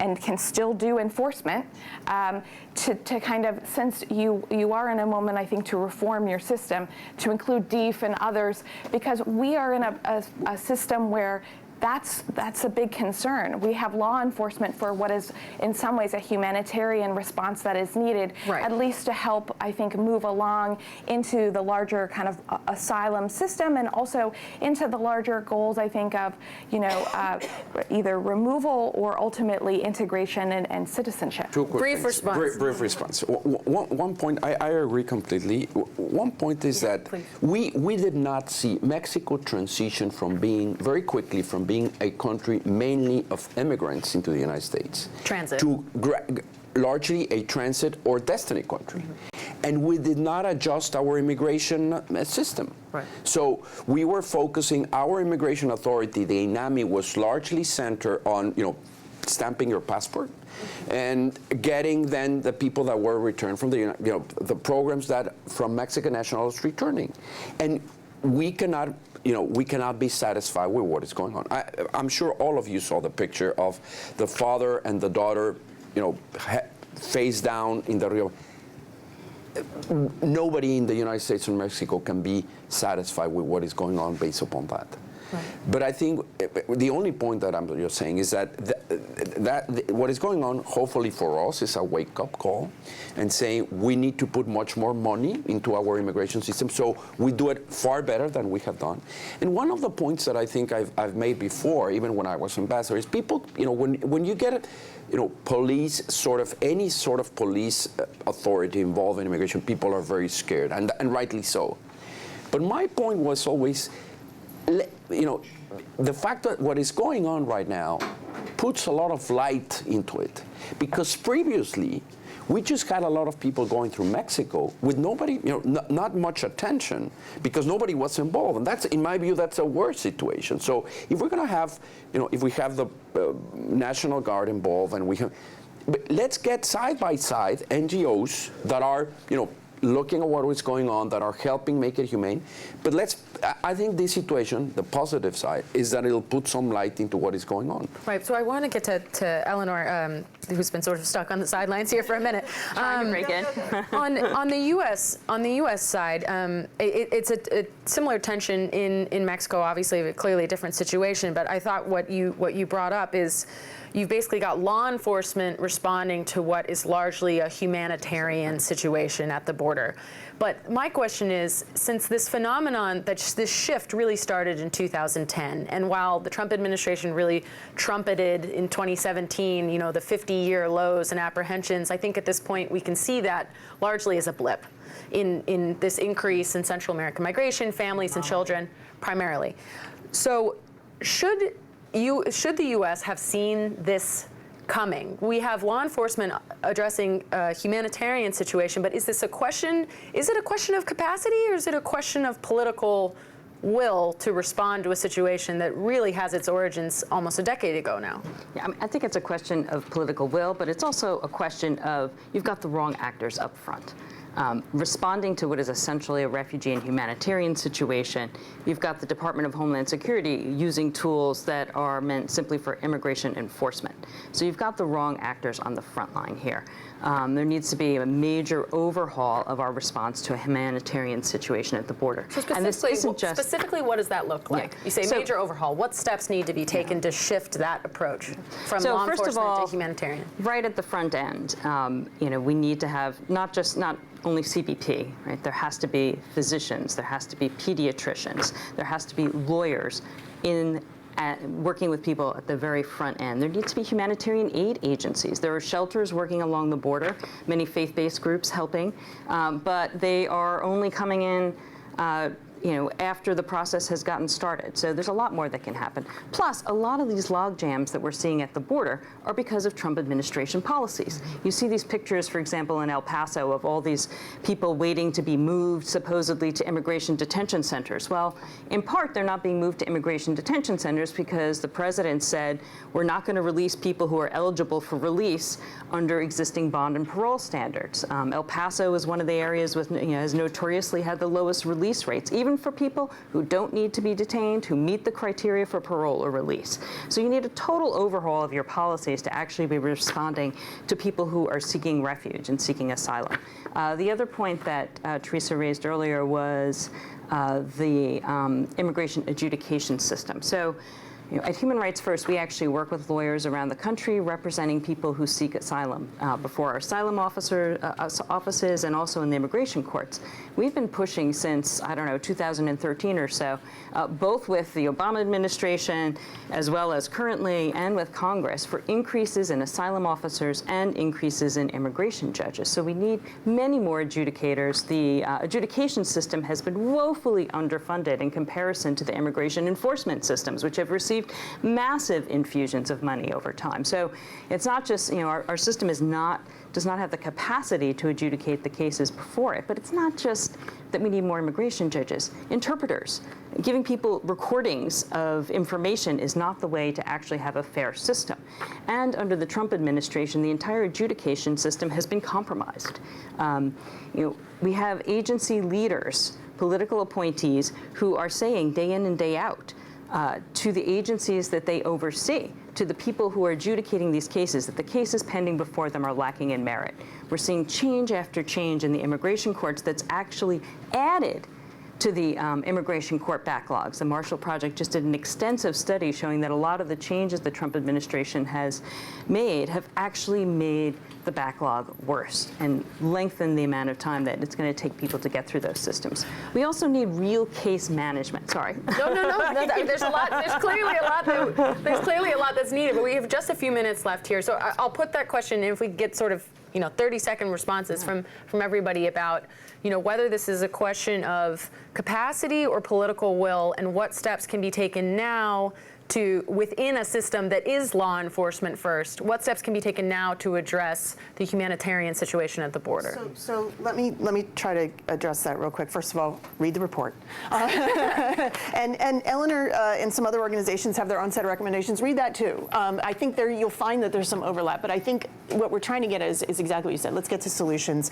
and can still do enforcement to kind of, since you are in a moment, I think, to reform your system, to include DEEF and others, because we are in a system where that's a big concern. We have law enforcement for what is, in some ways, a humanitarian response that is needed, right, at least to help, I think, move along into the larger kind of asylum system and also into the larger goals, I think, of, either removal or ultimately integration and citizenship. Brief response. Brief response. One point, I agree completely. One point is that we did not see Mexico transition from being, very quickly, from being a country mainly of immigrants into the United States transit to largely a transit or destiny country. And we did not adjust our immigration system. Right. So we were focusing, our immigration authority, the INAMI, was largely centered on, stamping your passport and getting then the people that were returned from the programs that from Mexican nationals returning. And we cannot be satisfied with what is going on. I'm sure all of you saw the picture of the father and the daughter, face down in the Rio. Nobody in the United States and Mexico can be satisfied with what is going on based upon that. Right. But I think the only point that I'm just saying is that what is going on, hopefully for us, is a wake-up call and saying we need to put much more money into our immigration system so we do it far better than we have done. And one of the points that I think I've made before, even when I was ambassador, is people, when you get police, any sort of police authority involved in immigration, people are very scared, and rightly so. But my point was always, the fact that what is going on right now puts a lot of light into it. Because previously, we just had a lot of people going through Mexico with nobody, not much attention because nobody was involved. And that's, in my view, that's a worse situation. So if we're going to have, if we have the National Guard involved and but let's get side by side NGOs that are, looking at what is going on, that are helping make it humane. But I think this situation, the positive side, is that it'll put some light into what is going on. Right, so I want to get to Eleanor, who's been sort of stuck on the sidelines here for a minute. Trying to break in. on the U.S. side, it's a similar tension in Mexico, obviously, clearly a different situation, but I thought what you brought up is you've basically got law enforcement responding to what is largely a humanitarian situation at the border. But my question is, since this phenomenon, this shift really started in 2010, and while the Trump administration really trumpeted in 2017, the 50-year lows and apprehensions, I think at this point we can see that largely as a blip in this increase in Central American migration, families and children primarily. So should the U.S. have seen this coming? We have law enforcement addressing a humanitarian situation, but is it a question of capacity, or is it a question of political will to respond to a situation that really has its origins almost a decade ago now? Yeah, I think it's a question of political will, but it's also a question of you've got the wrong actors up front. Responding to what is essentially a refugee and humanitarian situation, you've got the Department of Homeland Security using tools that are meant simply for immigration enforcement. So you've got the wrong actors on the front line here. There needs to be a major overhaul of our response to a humanitarian situation at the border. So and this isn't just specifically, what does that look like? Yeah. You say major overhaul. What steps need to be taken to shift that approach from law first enforcement of all, to humanitarian? Right at the front end, we need to have not only CBP, right? There has to be physicians, there has to be pediatricians, there has to be lawyers working with people at the very front end. There needs to be humanitarian aid agencies. There are shelters working along the border, many faith-based groups helping, but they are only coming in after the process has gotten started. So there's a lot more that can happen. Plus, a lot of these log jams that we're seeing at the border are because of Trump administration policies. You see these pictures, for example, in El Paso of all these people waiting to be moved supposedly to immigration detention centers. Well, in part, they're not being moved to immigration detention centers because the president said we're not going to release people who are eligible for release under existing bond and parole standards. El Paso is one of the areas with, has notoriously had the lowest release rates, even for people who don't need to be detained, who meet the criteria for parole or release. So you need a total overhaul of your policies to actually be responding to people who are seeking refuge and seeking asylum. The other point that Theresa raised earlier was the immigration adjudication system. So at Human Rights First, we actually work with lawyers around the country representing people who seek asylum before our asylum offices and also in the immigration courts. We've been pushing since, 2013 or so, both with the Obama administration as well as currently and with Congress for increases in asylum officers and increases in immigration judges. So we need many more adjudicators. The adjudication system has been woefully underfunded in comparison to the immigration enforcement systems, which have received massive infusions of money over time. So it's not just, our system is not does not have the capacity to adjudicate the cases before it. But it's not just that we need more immigration judges. Interpreters. Giving people recordings of information is not the way to actually have a fair system. And under the Trump administration, the entire adjudication system has been compromised. We have agency leaders, political appointees, who are saying day in and day out to the agencies that they oversee, to the people who are adjudicating these cases, that the cases pending before them are lacking in merit. We're seeing change after change in the immigration courts that's actually added to the immigration court backlogs. The Marshall Project just did an extensive study showing that a lot of the changes the Trump administration has made have actually made the backlog worse and lengthened the amount of time that it's going to take people to get through those systems. We also need real case management. Sorry. No. There's a lot. There's clearly a lot that's needed. But we have just a few minutes left here, so I'll put that question in if we get sort of 30-second responses from everybody about whether this is a question of capacity or political will, and what steps can be taken now to, within a system that is law enforcement first, what steps can be taken now to address the humanitarian situation at the border? So let me try to address that real quick. First of all, read the report. And Eleanor and some other organizations have their own set of recommendations. Read that too. I think you'll find that there's some overlap, but I think what we're trying to get is exactly what you said. Let's get to solutions.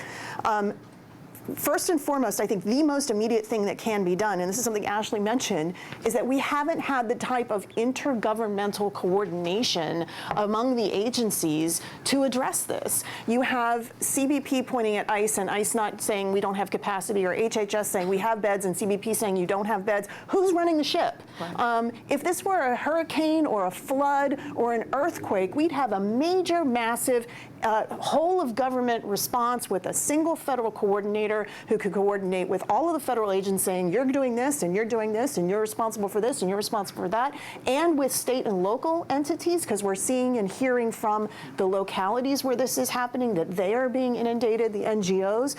First and foremost, I think the most immediate thing that can be done, and this is something Ashley mentioned, is that we haven't had the type of intergovernmental coordination among the agencies to address this. You have CBP pointing at ICE and ICE not saying we don't have capacity, or HHS saying we have beds and CBP saying you don't have beds. Who's running the ship? Right. If this were a hurricane or a flood or an earthquake, we'd have a major, massive whole of government response with a single federal coordinator who could coordinate with all of the federal agents saying you're doing this and you're doing this and you're responsible for this and you're responsible for that, and with state and local entities, because we're seeing and hearing from the localities where this is happening that they are being inundated, the NGOs.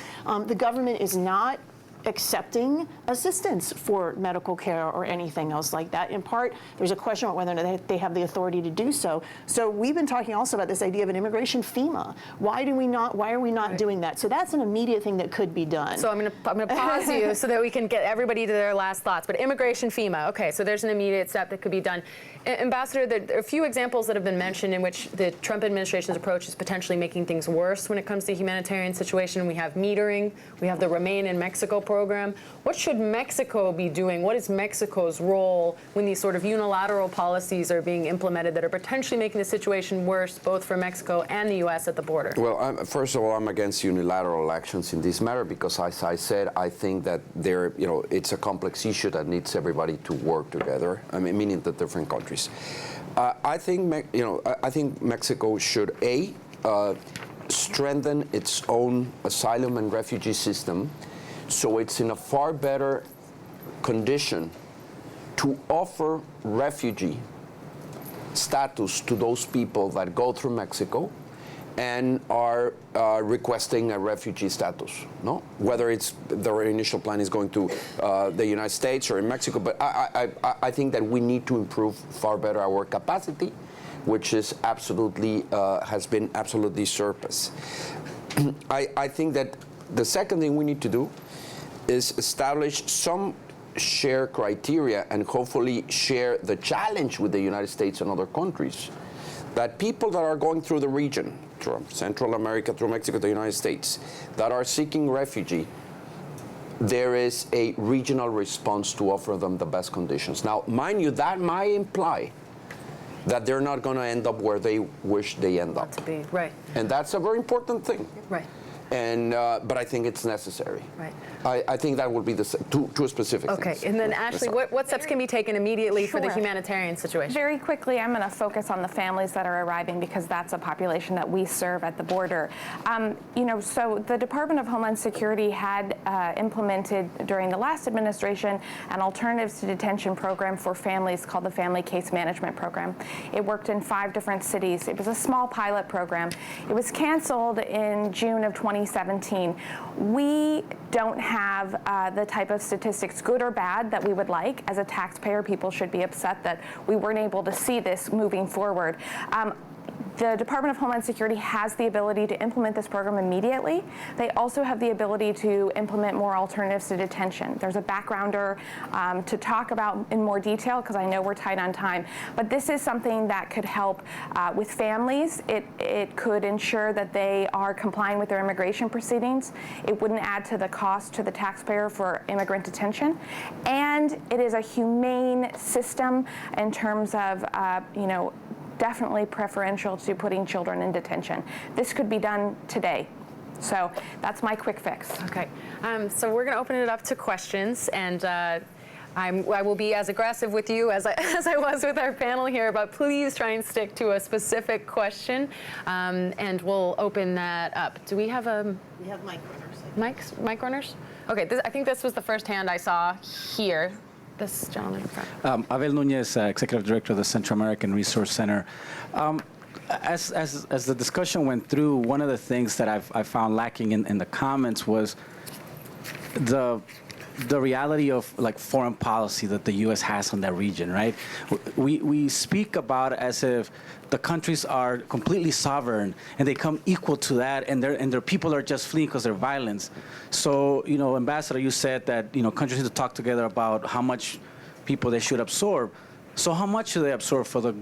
The government is not accepting assistance for medical care or anything else like that. In part, there's a question about whether or not they have the authority to do so. So we've been talking also about this idea of an immigration FEMA. Why are we not doing that? So that's an immediate thing that could be done. So I'm going to pause you so that we can get everybody to their last thoughts. But immigration FEMA, okay, so there's an immediate step that could be done. Ambassador, there are a few examples that have been mentioned in which the Trump administration's approach is potentially making things worse when it comes to the humanitarian situation. We have metering, we have the Remain in Mexico program. What should Mexico be doing? What is Mexico's role when these sort of unilateral policies are being implemented that are potentially making the situation worse, both for Mexico and the U.S. at the border? Well, first of all, I'm against unilateral actions in this matter because, as I said, I think that it's a complex issue that needs everybody to work together. I mean, meaning the different countries. I think Mexico should strengthen its own asylum and refugee system, so it's in a far better condition to offer refugee status to those people that go through Mexico and are requesting a refugee status, no? Whether it's their initial plan is going to the United States or in Mexico, but I think that we need to improve far better our capacity, which is absolutely, has been absolutely surpassed. I think that the second thing we need to do is establish some shared criteria and hopefully share the challenge with the United States and other countries, that people that are going through the region, from Central America through Mexico to the United States, that are seeking refugee, there is a regional response to offer them the best conditions. Now, mind you, that might imply that they're not going to end up where they wish they end up. To be, right. And that's a very important thing. Right. And but I think it's necessary. Right. I think that would be two specific okay. things. And then Ashley, what steps can be taken immediately for the Sure. humanitarian situation? Very quickly, I'm going to focus on the families that are arriving because that's a population that we serve at the border. So the Department of Homeland Security had implemented during the last administration an alternatives to detention program for families called the Family Case Management Program. It worked in 5 different cities. It was a small pilot program. It was canceled in June of 2017. We don't have the type of statistics, good or bad, that we would like. As a taxpayer, people should be upset that we weren't able to see this moving forward. The Department of Homeland Security has the ability to implement this program immediately. They also have the ability to implement more alternatives to detention. There's a backgrounder to talk about in more detail, because I know we're tight on time. But this is something that could help with families. It could ensure that they are complying with their immigration proceedings. It wouldn't add to the cost to the taxpayer for immigrant detention. And it is a humane system in terms of, definitely preferential to putting children in detention. This could be done today. So that's my quick fix. Okay, so we're going to open it up to questions, and I will be as aggressive with you as I was with our panel here, but please try and stick to a specific question, and we'll open that up. Do we have We have mic runners. mic runners? Okay, I think this was the first hand I saw here. This gentleman in front. Abel Nunez, Executive Director of the Central American Resource Center. As the discussion went through, one of the things that I found lacking in the comments was the reality of like foreign policy that the U.S. has on that region, right? We speak about it as if the countries are completely sovereign and they come equal to that, and their people are just fleeing because they're violence. So, Ambassador, you said that countries need to talk together about how much people they should absorb. So how much do they absorb for the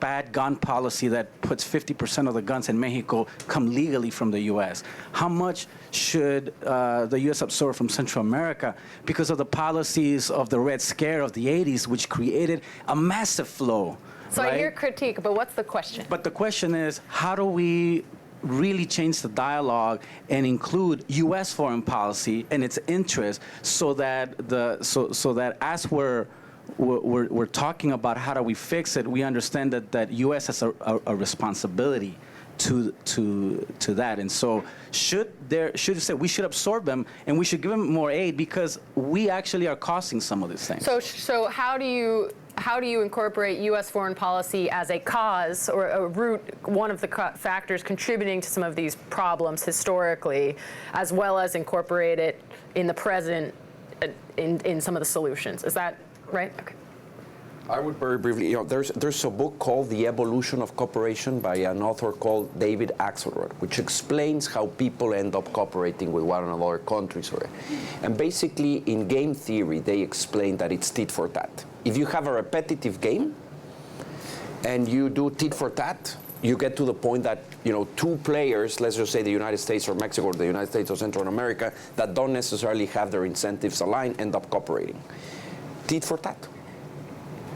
bad gun policy that puts 50% of the guns in Mexico come legally from the U.S.? How much should the U.S. absorb from Central America because of the policies of the Red Scare of the 80s, which created a massive flow? So right? I hear critique, but what's the question? But the question is, how do we really change the dialogue and include U.S. foreign policy and its interests so that as we're talking about how do we fix it, we understand that U.S. has a responsibility to that, and so should you say we should absorb them and we should give them more aid because we actually are causing some of these things. So how do you incorporate U.S. foreign policy as a cause or a root, one of the factors contributing to some of these problems historically, as well as incorporate it in the present in some of the solutions? Is that right? Okay. I would very briefly, there's a book called The Evolution of Cooperation by an author called David Axelrod, which explains how people end up cooperating with one another countries. And basically, in game theory, they explain that it's tit for tat. If you have a repetitive game and you do tit for tat, you get to the point that, two players, let's just say the United States or Mexico or the United States or Central America, that don't necessarily have their incentives aligned, end up cooperating. Tit for tat.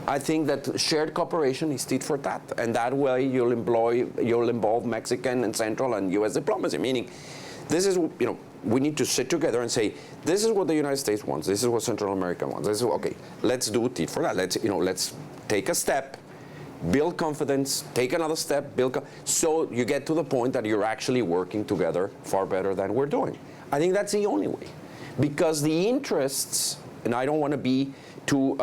I think that shared cooperation is tit for tat, and that way you'll involve Mexican and Central and U.S. diplomacy. Meaning, this is we need to sit together and say, this is what the United States wants, this is what Central America wants. This is okay. Let's do tit for tat. Let's take a step, build confidence, take another step, so you get to the point that you're actually working together far better than we're doing. I think that's the only way, because the interests, and I don't want to be too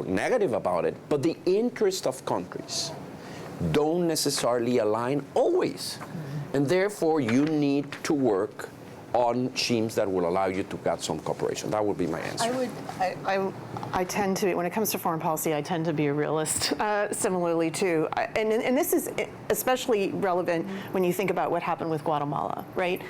negative about it, but the interest of countries don't necessarily align always. And therefore, you need to work on schemes that will allow you to get some cooperation. That would be my answer. I tend to, when it comes to foreign policy, I tend to be a realist, similarly too. And this is especially relevant when you think about what happened with Guatemala, right?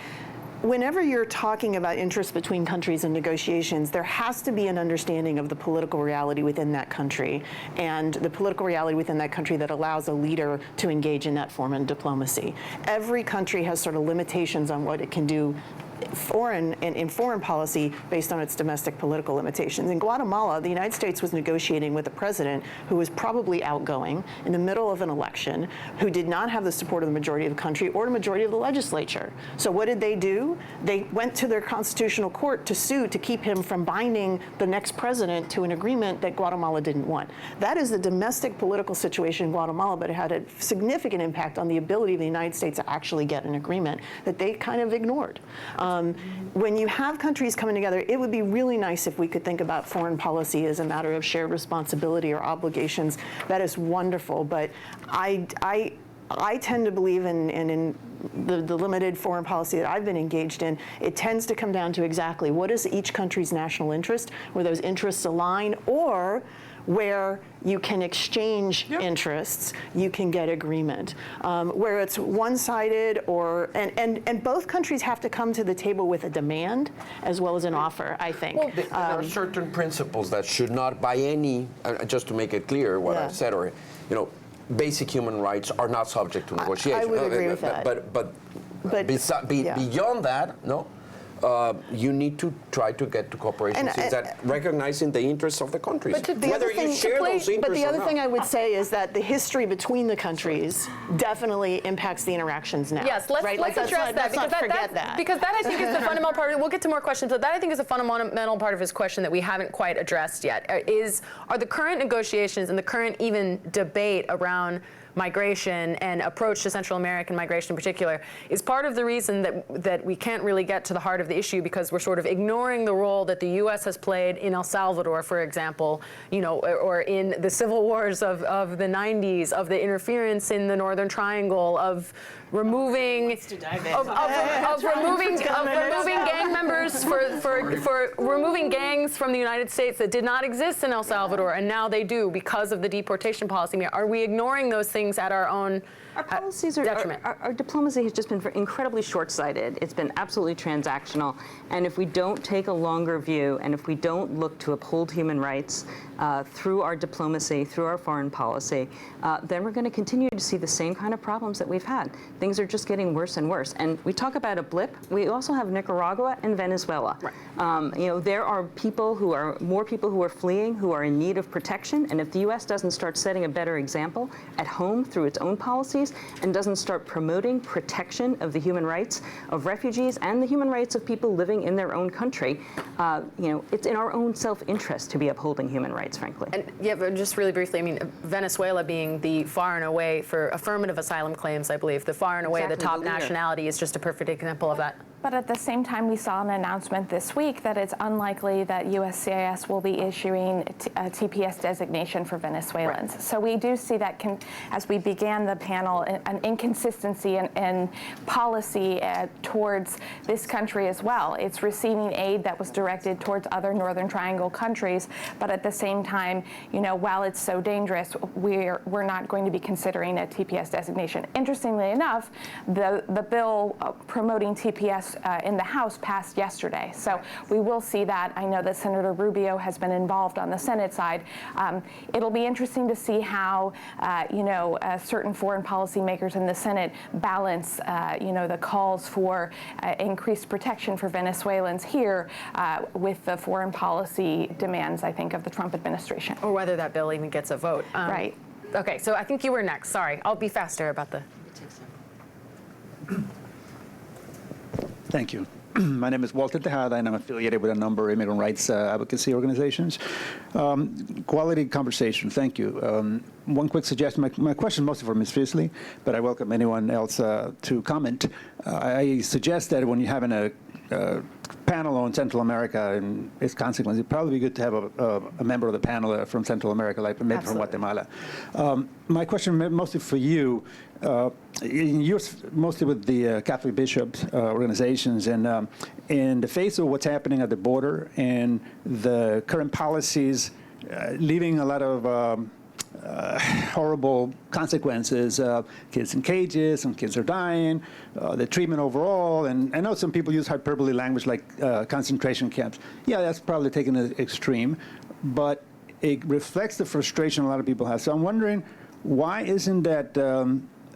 Whenever you're talking about interests between countries and negotiations, there has to be an understanding of the political reality within that country and the political reality within that country that allows a leader to engage in that form of diplomacy. Every country has sort of limitations on what it can do in foreign policy based on its domestic political limitations. In Guatemala, the United States was negotiating with a president who was probably outgoing in the middle of an election, who did not have the support of the majority of the country or the majority of the legislature. So what did they do? They went to their constitutional court to sue to keep him from binding the next president to an agreement that Guatemala didn't want. That is the domestic political situation in Guatemala, but it had a significant impact on the ability of the United States to actually get an agreement that they kind of ignored. When you have countries coming together, it would be really nice if we could think about foreign policy as a matter of shared responsibility or obligations. That is wonderful, but I tend to believe in the limited foreign policy that I've been engaged in, it tends to come down to exactly what is each country's national interest, where those interests align, or where you can exchange interests, you can get agreement. Where it's one-sided, and both countries have to come to the table with a demand as well as an offer, I think. Well, there are certain principles that should not, by any, just to make it clear what I've said, or basic human rights are not subject to negotiation. I would agree with that. But beyond that, you need to try to get to cooperation that recognizing the interests of the countries, whether you share those interests. But the other or thing not. I would say is that the history between the countries definitely impacts the interactions now. Yes, let's address that, let's not forget that. Because that I think is the fundamental part. We'll get to more questions, but that I think is a fundamental part of his question that we haven't quite addressed yet. Are the current negotiations and the current even debate around migration and approach to Central American migration in particular is part of the reason that we can't really get to the heart of the issue, because we're sort of ignoring the role that the U.S. has played in El Salvador, for example, or in the civil wars of the 90s, of the interference in the Northern Triangle, of removing removing gang members for removing gangs from the United States that did not exist in El Salvador, and now they do because of the deportation policy. Are we ignoring those things at our own Our policies are detriment? Our diplomacy has just been incredibly short-sighted. It's been absolutely transactional. And if we don't take a longer view, and if we don't look to uphold human rights through our diplomacy, through our foreign policy, then we're going to continue to see the same kind of problems that we've had. Things are just getting worse and worse. And we talk about a blip. We also have Nicaragua and Venezuela. Right. There are more people who are fleeing, who are in need of protection. And if the U.S. doesn't start setting a better example at home through its own policies, and doesn't start promoting protection of the human rights of refugees and the human rights of people living in their own country, it's in our own self-interest to be upholding human rights, frankly. And but just really briefly, Venezuela being the far and away, for affirmative asylum claims, I believe, the far and away the top nationality is just a perfect example of that. But at the same time, we saw an announcement this week that it's unlikely that USCIS will be issuing a TPS designation for Venezuelans. Right. So we do see that, as we began the panel, an inconsistency in policy towards this country as well. It's receiving aid that was directed towards other Northern Triangle countries, but at the same time, while it's so dangerous, we're not going to be considering a TPS designation. Interestingly enough, the bill promoting TPS in the House passed yesterday. So we will see that. I know that Senator Rubio has been involved on the Senate side. It'll be interesting to see how, certain foreign policy makers in the Senate balance, the calls for increased protection for Venezuelans here with the foreign policy demands, I think, of the Trump administration. Or whether that bill even gets a vote. Right. Okay, so I think you were next. Sorry, I'll be faster about the... Thank you. My name is Walter Tejada, and I'm affiliated with a number of immigrant rights advocacy organizations. Quality conversation, thank you. One quick suggestion, my question is mostly for Ms. Fisley, but I welcome anyone else to comment. I suggest that when you're having a panel on Central America and its consequences, it'd probably be good to have a member of the panel from Central America, like maybe from Guatemala. My question mostly for you, you're mostly with the Catholic bishops organizations, and in the face of what's happening at the border and the current policies leaving a lot of horrible consequences, kids in cages, some kids are dying, the treatment overall, and I know some people use hyperbole language like concentration camps. Yeah, that's probably taken to the extreme, but it reflects the frustration a lot of people have. So I'm wondering, why isn't that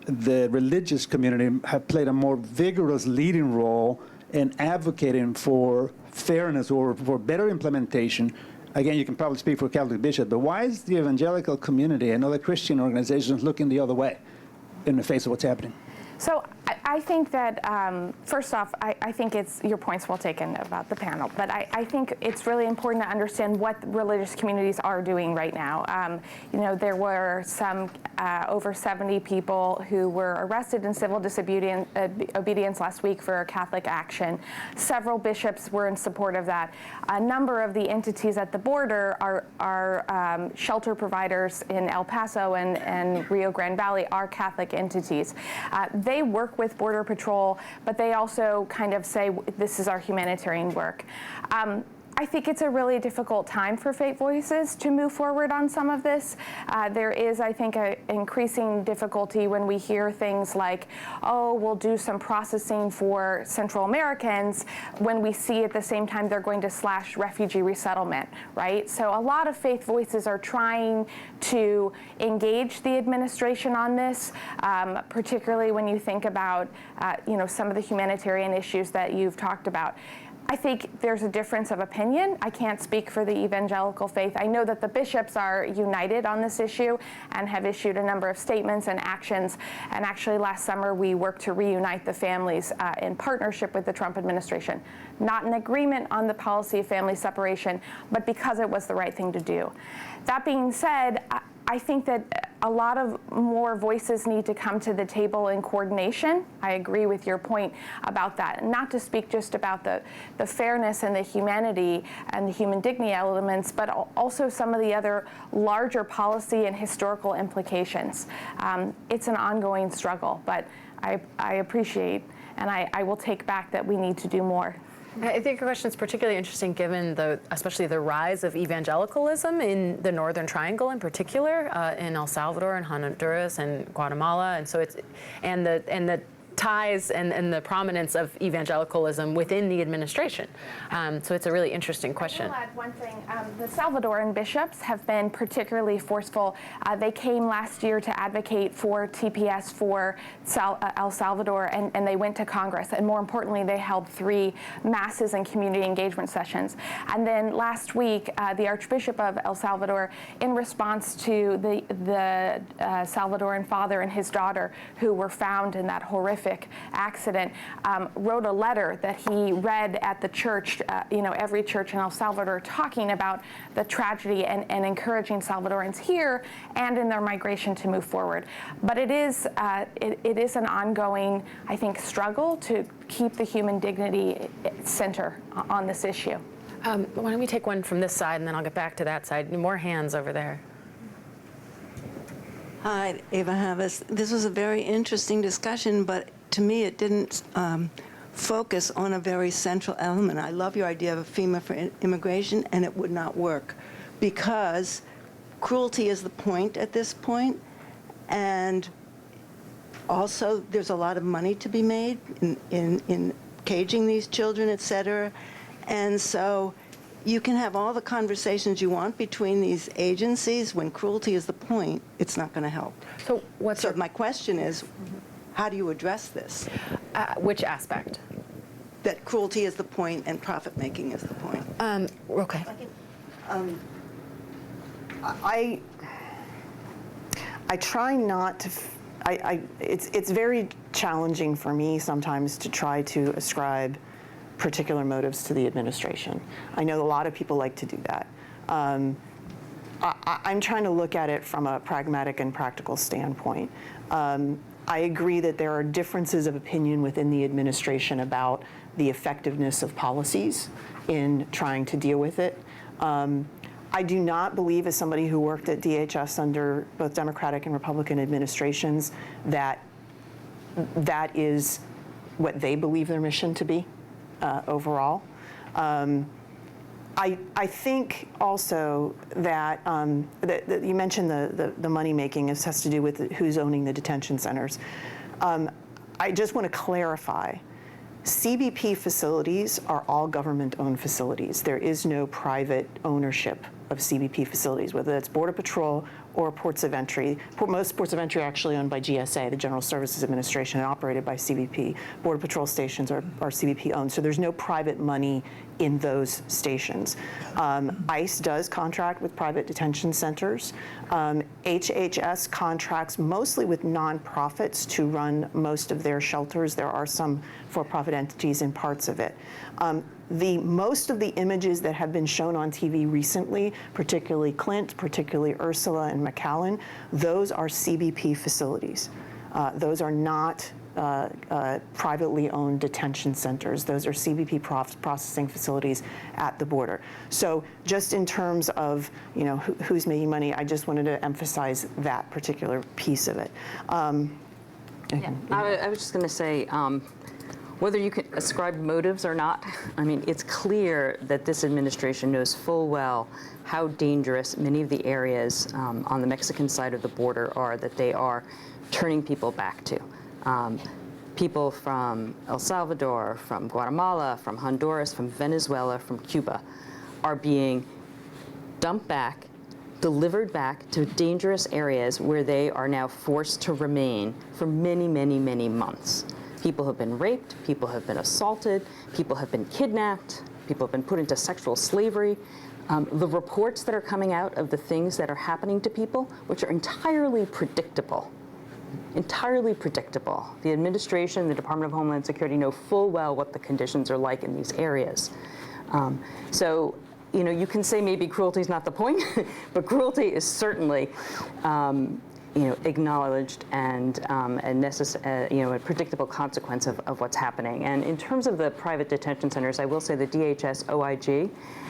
the religious community have played a more vigorous leading role in advocating for fairness or for better implementation? Again, you can probably speak for Catholic bishop, but why is the evangelical community and other Christian organizations looking the other way in the face of what's happening? So I think that, first off, I think your point's well taken about the panel, but I think it's really important to understand what religious communities are doing right now. There were some over 70 people who were arrested in civil disobedience last week for Catholic action. Several bishops were in support of that. A number of the entities at the border are shelter providers in El Paso and Rio Grande Valley are Catholic entities. They work work with Border Patrol, but they also kind of say this is our humanitarian work. I think it's a really difficult time for faith voices to move forward on some of this. There is, I think, an increasing difficulty when we hear things like, oh, we'll do some processing for Central Americans, when we see at the same time they're going to slash refugee resettlement, right? So a lot of faith voices are trying to engage the administration on this, particularly when you think about, some of the humanitarian issues that you've talked about. I think there's a difference of opinion. I can't speak for the evangelical faith. I know that the bishops are united on this issue and have issued a number of statements and actions. And actually last summer we worked to reunite the families in partnership with the Trump administration. Not in agreement on the policy of family separation, but because it was the right thing to do. That being said, I think that a lot of more voices need to come to the table in coordination. I agree with your point about that. Not to speak just about the fairness and the humanity and the human dignity elements, but also some of the other larger policy and historical implications. It's an ongoing struggle, but I appreciate and I will take back that we need to do more. I think your question is particularly interesting given especially the rise of evangelicalism in the Northern Triangle in particular, in El Salvador and Honduras and Guatemala, and so the ties and the prominence of evangelicalism within the administration. So it's a really interesting question. I'll add one thing. The Salvadoran bishops have been particularly forceful. They came last year to advocate for TPS for El Salvador, and they went to Congress. And more importantly, they held 3 masses and community engagement sessions. And then last week, the Archbishop of El Salvador, in response to the Salvadoran father and his daughter who were found in that horrific accident, wrote a letter that he read at the church, every church in El Salvador, talking about the tragedy and encouraging Salvadorans here and in their migration to move forward. But it is an ongoing, I think, struggle to keep the human dignity center on this issue. Why don't we take one from this side and then I'll get back to that side. More hands over there. Hi, Ava Havis. This was a very interesting discussion, but to me it didn't focus on a very central element. I love your idea of a FEMA for immigration, and it would not work because cruelty is the point at this point, and also there's a lot of money to be made in caging these children, et cetera. And so you can have all the conversations you want between these agencies. When cruelty is the point, it's not going to help. So my question is, how do you address this? Which aspect? That cruelty is the point and profit-making is the point. Okay. I try not to. It's very challenging for me sometimes to try to ascribe particular motives to the administration. I know a lot of people like to do that. I'm trying to look at it from a pragmatic and practical standpoint. I agree that there are differences of opinion within the administration about the effectiveness of policies in trying to deal with it. I do not believe, as somebody who worked at DHS under both Democratic and Republican administrations, that that is what they believe their mission to be overall. I think also that, that you mentioned the money making. This has to do with who's owning the detention centers. I just want to clarify. CBP facilities are all government-owned facilities. There is no private ownership of CBP facilities, whether that's Border Patrol or ports of entry. Most ports of entry are actually owned by GSA, the General Services Administration, and operated by CBP. Border Patrol stations are CBP owned, so there's no private money in those stations. ICE does contract with private detention centers. HHS contracts mostly with nonprofits to run most of their shelters. There are some for-profit entities in parts of it. Most of the images that have been shown on TV recently, particularly Clint, particularly Ursula and McAllen, those are CBP facilities. Those are not privately owned detention centers. Those are CBP processing facilities at the border. So just in terms of who's making money, I just wanted to emphasize that particular piece of it. I was just going to say, whether you can ascribe motives or not, I mean, it's clear that this administration knows full well how dangerous many of the areas on the Mexican side of the border are that they are turning people back to. People from El Salvador, from Guatemala, from Honduras, from Venezuela, from Cuba are being dumped back, delivered back to dangerous areas where they are now forced to remain for many, many, many months. People have been raped, people have been assaulted, people have been kidnapped, people have been put into sexual slavery. The reports that are coming out of the things that are happening to people, which are entirely predictable. The administration, the Department of Homeland Security know full well what the conditions are like in these areas. So, you know, you can say maybe cruelty is not the point, but cruelty is certainly, you know, acknowledged and you know, a predictable consequence of what's happening. And in terms of the private detention centers, I will say the DHS OIG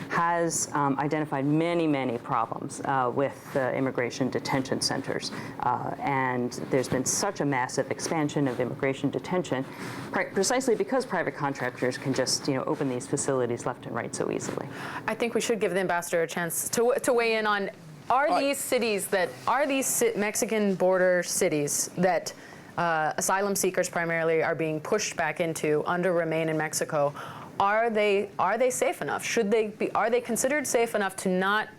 has identified many, many problems with the immigration detention centers. And there's been such a massive expansion of immigration detention, precisely because private contractors can just, you know, open these facilities left and right so easily. I think we should give the ambassador a chance to weigh in on, are these Mexican border cities that asylum seekers primarily are being pushed back into under remain in Mexico, are they safe enough? Are they considered safe enough to not,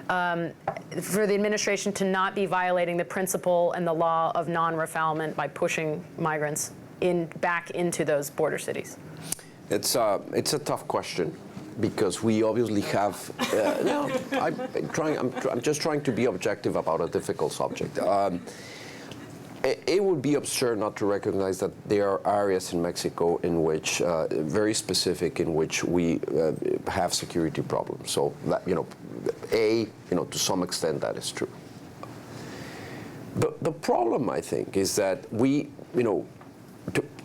for the administration to not be violating the principle and the law of non-refoulement by pushing migrants back into those border cities? It's a tough question, because we obviously have. No, I'm just trying to be objective about a difficult subject. It would be absurd not to recognize that there are areas in Mexico in which, very specific, in which we have security problems. So that, you know, to some extent that is true. The problem, I think, is that we, you know,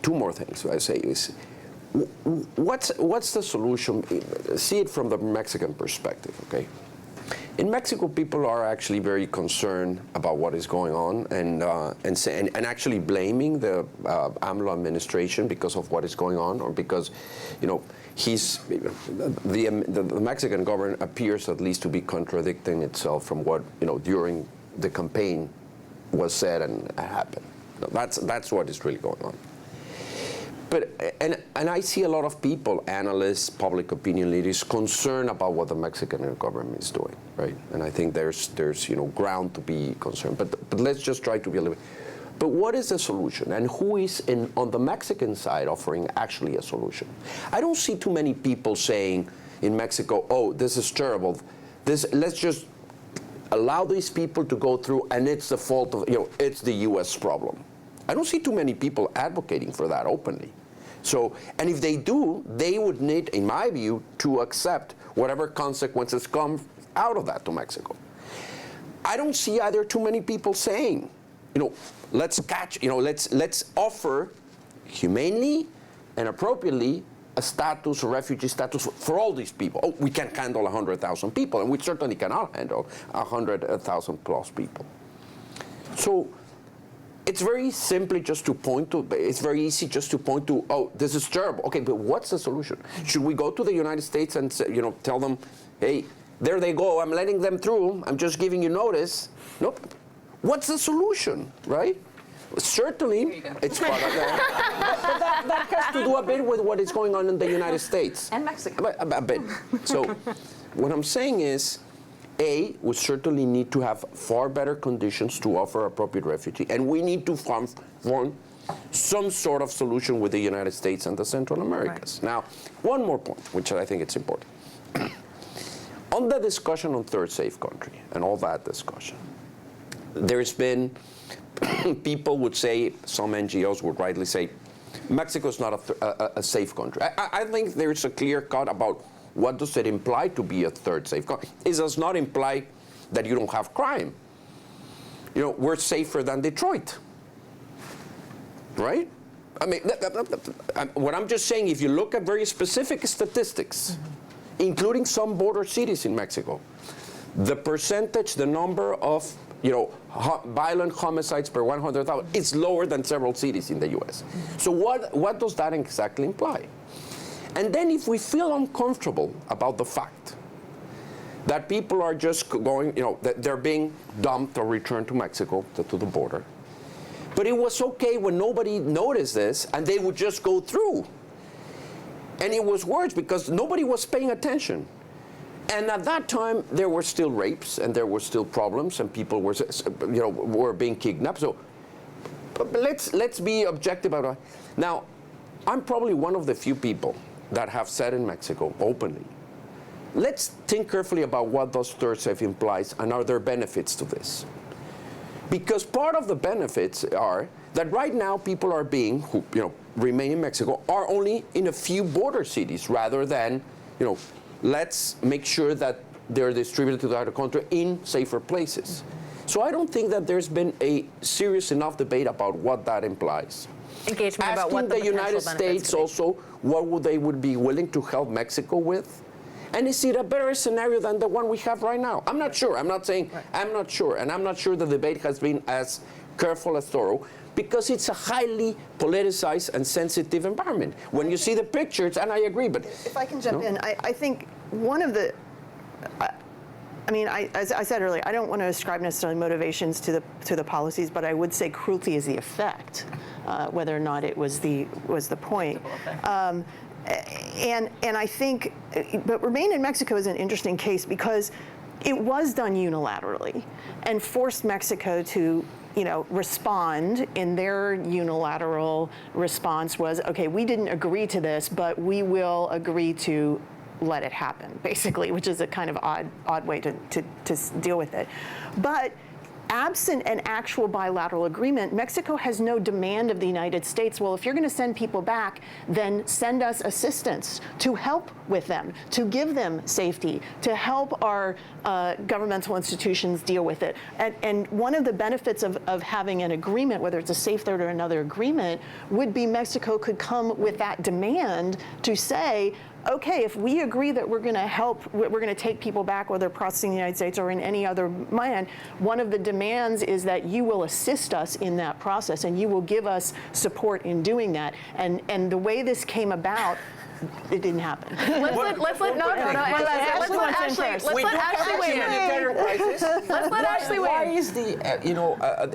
two more things I say is, what's the solution? See it from the Mexican perspective, okay? In Mexico, people are actually very concerned about what is going on, and actually blaming the AMLO administration because of what is going on, or because, you know, the Mexican government appears at least to be contradicting itself from what, you know, during the campaign was said and happened. That's what is really going on. But and I see a lot of people, analysts, public opinion leaders, concerned about what the Mexican government is doing, right? And I think there's you know, ground to be concerned. But let's just try to be a little bit. But what is the solution? And who is on the Mexican side offering actually a solution? I don't see too many people saying in Mexico, oh, this is terrible. Let's just allow these people to go through, and it's the fault of, you know, it's the U.S. problem. I don't see too many people advocating for that openly. So, and if they do, they would need, in my view, to accept whatever consequences come out of that to Mexico. I don't see either too many people saying, you know, let's offer humanely and appropriately a status, a refugee status for all these people. Oh, we can't handle 100,000 people, and we certainly cannot handle 100,000 plus people. So, it's very simply just to point to, it's very easy just to point to, oh, this is terrible. Okay, but what's the solution? Should we go to the United States and, you know, tell them, hey, there they go, I'm letting them through, I'm just giving you notice? Nope. What's the solution, right? Certainly, it's part of that. But that has to do a bit with what is going on in the United States. And Mexico. A bit. So what I'm saying is, we certainly need to have far better conditions to offer appropriate refugee, and we need to form some sort of solution with the United States and the Central Americas. Right. Now, one more point, which I think it's important. On the discussion on third safe country and all that discussion, there's been, people would say, some NGOs would rightly say, Mexico is not a safe country. I think there's a clear cut about what does it imply to be a third safe country. It does not imply that you don't have crime. You know, we're safer than Detroit, right? I mean, what I'm just saying, if you look at very specific statistics, including some border cities in Mexico, the percentage, the number of, you know, violent homicides per 100,000. It's lower than several cities in the U.S. So what does that exactly imply? And then if we feel uncomfortable about the fact that people are just going, that they're being dumped or returned to Mexico, to the border, but it was okay when nobody noticed this and they would just go through. And it was worse because nobody was paying attention. And at that time, there were still rapes and there were still problems and people were, were being kidnapped. So but let's be objective about it. Now, I'm probably one of the few people that have said in Mexico openly, let's think carefully about what those third safe implies and are there benefits to this. Because part of the benefits are that right now people are being, who remain in Mexico, are only in a few border cities rather than, let's make sure that they're distributed to the other country in safer places. So I don't think that there's been a serious enough debate about what that implies. Engagement about what Asking the United States also what they would be willing to help Mexico with. And is it a better scenario than the one we have right now? I'm not sure. I'm not saying I'm not sure. And I'm not sure the debate has been as careful, as thorough, because it's a highly politicized and sensitive environment. When you see the pictures, and I agree, but... If I can jump in, I think one of the... as I said earlier, I don't want to ascribe necessarily motivations to the policies, but I would say cruelty is the effect, whether or not it was the point. And I think, but Remain in Mexico is an interesting case because it was done unilaterally and forced Mexico to, respond. In their unilateral response was, okay, we didn't agree to this, but we will agree to let it happen, basically, which is a kind of odd way to deal with it. But absent an actual bilateral agreement, Mexico has no demand of the United States, well, if you're going to send people back, then send us assistance to help with them, to give them safety, to help our governmental institutions deal with it. And one of the benefits of having an agreement, whether it's a safe third or another agreement, would be Mexico could come with that demand to say, okay, if we agree that we're going to help, we're going to take people back, whether processing the United States or in any other land, one of the demands is that you will assist us in that process and you will give us support in doing that. And the way this came about, it didn't happen. Let's let Ashley weigh in. Why is the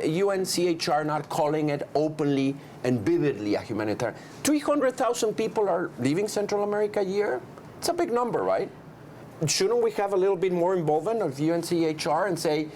UNCHR not calling it openly and vividly a humanitarian? 300,000 people are leaving Central America a year. It's a big number, right? Shouldn't we have a little bit more involvement of UNCHR and say,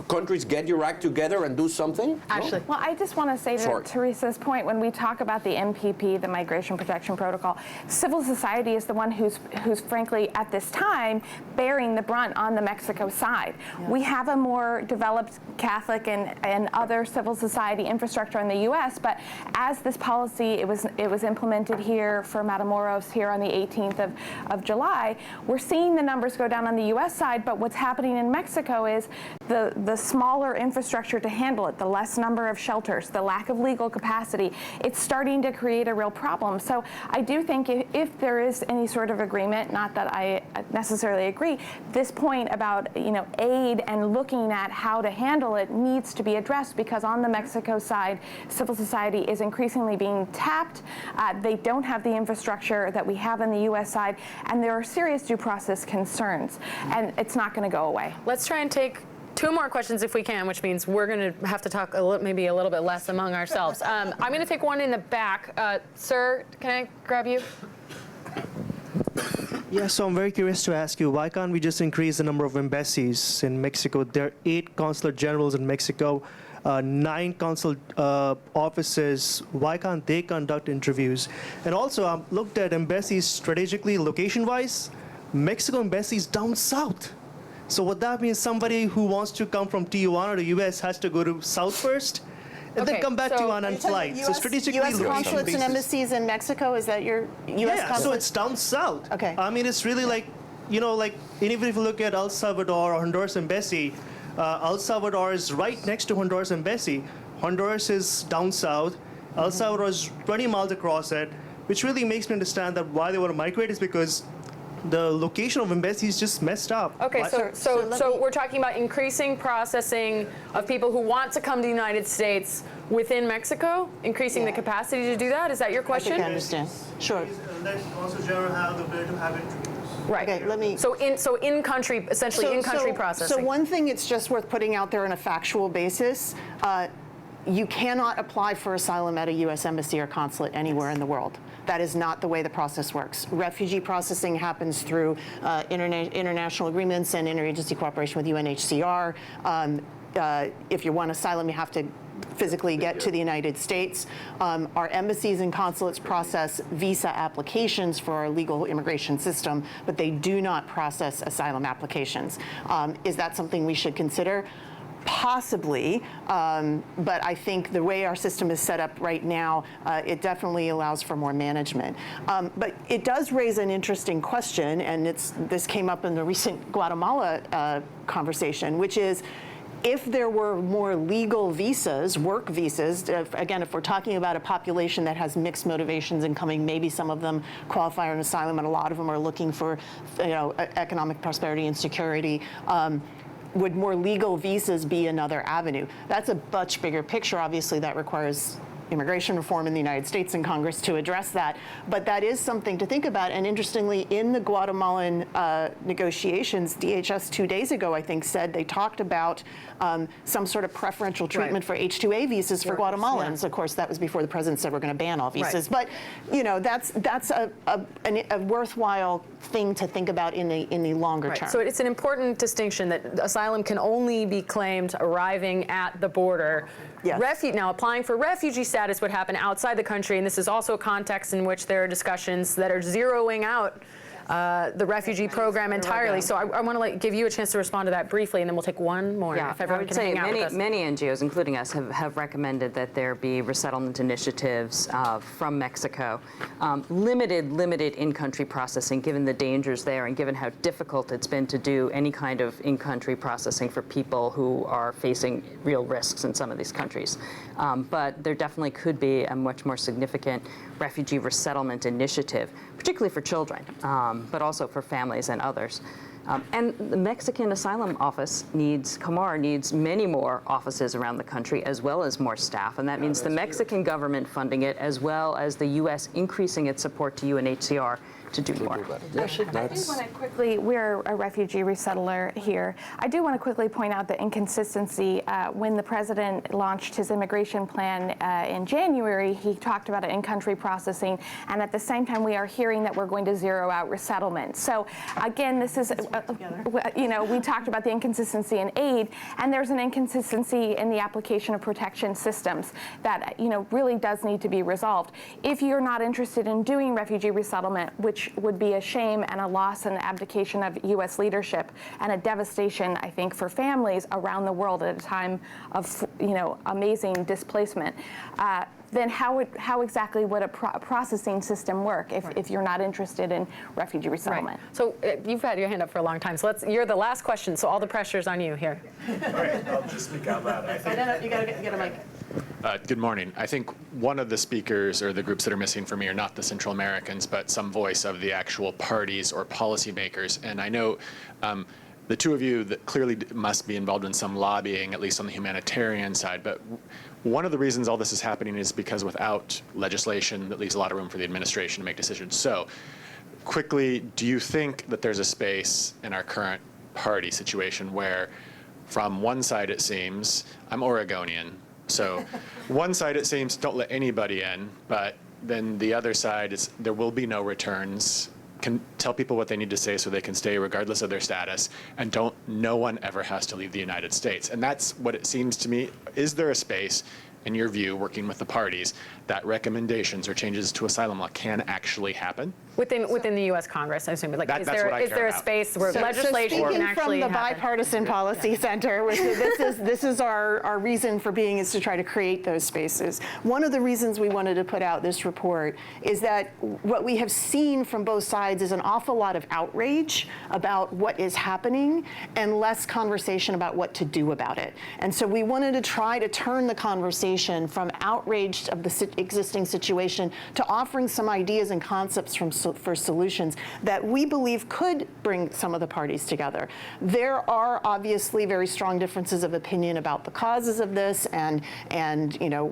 countries, get your act together and do something? Ashley. Well, I just want to say to Theresa's point, when we talk about the MPP, the Migration Protection Protocol, civil society is the one who's frankly, at this time, bearing the brunt on the Mexico side. Yeah. We have a more developed Catholic and other civil society infrastructure in the U.S., but as this policy, it was implemented here for Matamoros here on the 18th of July, we're seeing the numbers go down on the U.S. side, but what's happening in Mexico is the smaller infrastructure to handle it, the less number of shelters, the lack of legal capacity, it's starting to create a real problem. So I do think if there is any sort of agreement, not that I necessarily agree, this point about aid and looking at how to handle it needs to be addressed, because on the Mexico side, civil society is increasingly being tapped. They don't have the infrastructure that we have on the U.S. side, and there are serious due process concerns, and it's not going to go away. Let's try and take two more questions if we can, which means we're going to have to talk maybe a little bit less among ourselves. I'm going to take one in the back. Sir, can I grab you? Yeah, so I'm very curious to ask you, why can't we just increase the number of embassies in Mexico? There are 8 consulate generals in Mexico, 9 consul offices. Why can't they conduct interviews? And also, I've looked at embassies strategically, location-wise. Mexico embassy is down south. So what that means, somebody who wants to come from Tijuana to U.S. has to go to south first, and then come back to Tijuana and fly. So strategically, U.S. consulates and embassies in Mexico, is that your U.S. consulate? So it's down south. Okay. I mean, it's really like, even if you look at El Salvador or Honduras embassy, El Salvador is right next to Honduras embassy. Honduras is down south. El Salvador is 20 miles across it, which really makes me understand that why they want to migrate is because The location of embassy is just messed up. Okay, Why- so we're talking about increasing processing of people who want to come to the United States within Mexico, increasing the capacity to do that? Is that your I question? think I understand. Sure. Let's also general have the ability to have interviews. Right. Okay, let me. So in country, essentially in country processing. So one thing it's just worth putting out there on a factual basis, you cannot apply for asylum at a U.S. embassy or consulate anywhere in the world. That is not the way the process works. Refugee processing happens through international agreements and interagency cooperation with UNHCR. If you want asylum, you have to physically get to the United States. Our embassies and consulates process visa applications for our legal immigration system, but they do not process asylum applications. Is that something we should consider? Possibly, but I think the way our system is set up right now, it definitely allows for more management. But it does raise an interesting question, and this came up in the recent Guatemala conversation, which is, if there were more legal visas, work visas, again, if we're talking about a population that has mixed motivations in coming, maybe some of them qualify for an asylum, and a lot of them are looking for, economic prosperity and security. Would more legal visas be another avenue? That's a much bigger picture. Obviously, that requires immigration reform in the United States and Congress to address that. But that is something to think about. And interestingly, in the Guatemalan negotiations, DHS 2 days ago, I think, said they talked about some sort of preferential treatment for H-2A visas for Guatemalans. Of course, that was before the president said we're going to ban all visas. But that's a worthwhile thing to think about in the longer term. So it's an important distinction that asylum can only be claimed arriving at the border. Yes. Now, applying for refugee status would happen outside the country, and this is also a context in which there are discussions that are zeroing out the refugee program entirely. So I want to give you a chance to respond to that briefly, and then we'll take one more. Yeah, if I everyone would can say hang out with us. many NGOs, including us, have recommended that there be resettlement initiatives from Mexico. Limited in-country processing, given the dangers there and given how difficult it's been to do any kind of in-country processing for people who are facing real risks in some of these countries. But there definitely could be a much more significant refugee resettlement initiative, particularly for children, but also for families and others. And the Mexican Asylum Office Comar needs many more offices around the country, as well as more staff. And that means the Mexican government funding it, as well as the U.S. increasing its support to UNHCR to do more. I do want to quickly, we're a refugee resettler here. I do want to quickly point out the inconsistency. When the president launched his immigration plan in January, he talked about in-country processing, and at the same time we are hearing that we're going to zero out resettlement. So again, this is, we talked about the inconsistency in aid, and there's an inconsistency in the application of protection systems that really does need to be resolved. If you're not interested in doing refugee resettlement, which would be a shame and a loss and abdication of U.S. leadership and a devastation, I think, for families around the world at a time of, amazing displacement. Then how exactly would a processing system work if you're not interested in refugee resettlement? Right. So you've had your hand up for a long time. So you're the last question. So all the pressure's on you here. All right, I'll just speak out loud. You got to get a mic. Good morning. I think one of the speakers or the groups that are missing for me are not the Central Americans, but some voice of the actual parties or policymakers. And I know the two of you that clearly must be involved in some lobbying, at least on the humanitarian side. But one of the reasons all this is happening is because without legislation, that leaves a lot of room for the administration to make decisions. So quickly, do you think that there's a space in our current party situation where from one side it seems, I'm Oregonian, so one side it seems don't let anybody in, but then the other side is there will be no returns, can tell people what they need to say so they can stay regardless of their status, and no one ever has to leave the United States. And that's what it seems to me. Is there a space, in your view, working with the parties, that recommendations or changes to asylum law can actually happen? Within the U.S. Congress, I assume. Like, is there a space where legislation can actually from the Bipartisan Policy Center, this is our reason for being, is to try to create those spaces. One of the reasons we wanted to put out this report is that what we have seen from both sides is an awful lot of outrage about what is happening and less conversation about what to do about it. And so we wanted to try to turn the conversation conversation from outraged of the existing situation to offering some ideas and concepts for solutions that we believe could bring some of the parties together. There are obviously very strong differences of opinion about the causes of this and you know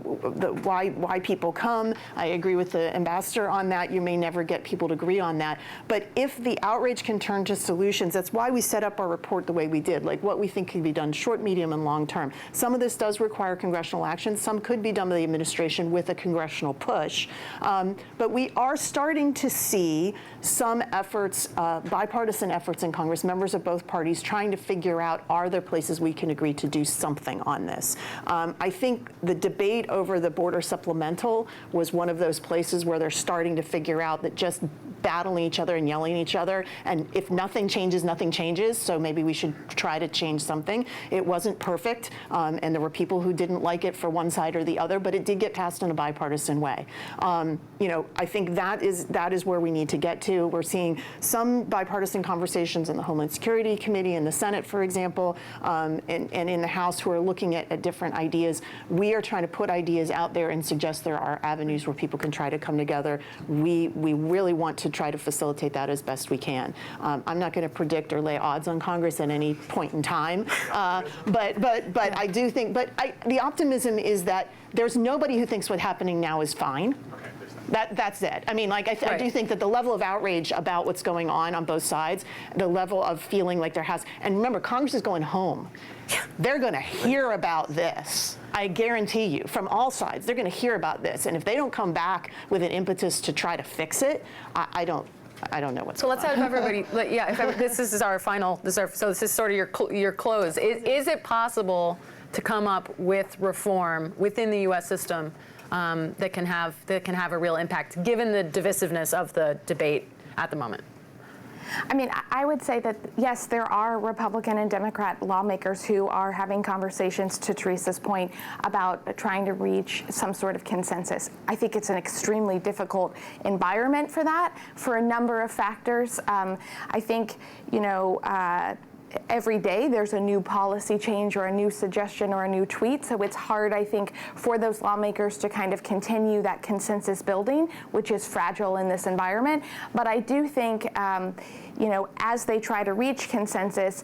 why people come. I agree with the ambassador on that. You may never get people to agree on that. But if the outrage can turn to solutions, that's why we set up our report the way we did, like what we think can be done short, medium, and long term. Some of this does require congressional action. Some could be done by the administration with a congressional push. But we are starting to see some efforts, bipartisan efforts in Congress, members of both parties trying to figure out, are there places we can agree to do something on this? I think the debate over the border supplemental was one of those places where they're starting to figure out that just battling each other and yelling at each other, and if nothing changes, nothing changes, so maybe we should try to change something. It wasn't perfect, and there were people who didn't like it for one side or the other, but it did get passed in a bipartisan way. You know, I think that is where we need to get to. We're seeing some bipartisan conversations in the Homeland Security Committee in the Senate, for example, and in the House who are looking at different ideas. We are trying to put ideas out there and suggest there are avenues where people can try to come together. We really want to try to facilitate that as best we can. I'm not going to predict or lay odds on Congress at any point in time, but I do think, the optimism is that there's nobody who thinks what's happening now is fine. That's it. I mean, like, I do think that the level of outrage about what's going on both sides, the level of feeling like there has, and remember, Congress is going home. They're going to hear about this. I guarantee you, from all sides, they're going to hear about this. And if they don't come back with an impetus to try to fix it, I don't know what's going on. So let's have everybody, this is our final, so this is sort of your close. Is it possible to come up with reform within the U.S. system that can have a real impact, given the divisiveness of the debate at the moment? I mean, I would say that, yes, there are Republican and Democrat lawmakers who are having conversations, to Theresa's point, about trying to reach some sort of consensus. I think it's an extremely difficult environment for that, for a number of factors. I think, you know, every day there's a new policy change or a new suggestion or a new tweet, so it's hard, I think, for those lawmakers to kind of continue that consensus building, which is fragile in this environment. But I do think, you know, as they try to reach consensus,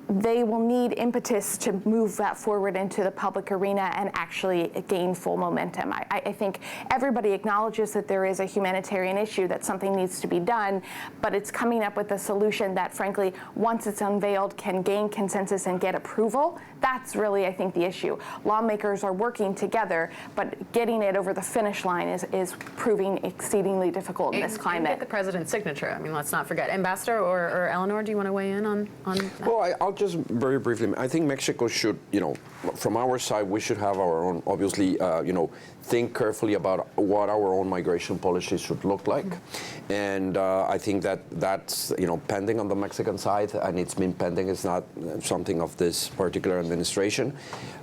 they will need impetus to move that forward into the public arena and actually gain full momentum. I think everybody acknowledges that there is a humanitarian issue, that something needs to be done, but it's coming up with a solution that, frankly, once it's unveiled, can gain consensus and get approval. That's really, I think, the issue. Lawmakers are working together, but getting it over the finish line is proving exceedingly difficult in this climate. Get the president's signature. I mean, let's not forget. Ambassador or Eleanor, do you want to weigh in on that? Well, I'll just very briefly, I think Mexico should, you know, from our side, we should have our own, obviously, you know, think carefully about what our own migration policy should look like. Mm-hmm. And I think that's, you know, pending on the Mexican side, and it's been pending. It's not something of this particular administration.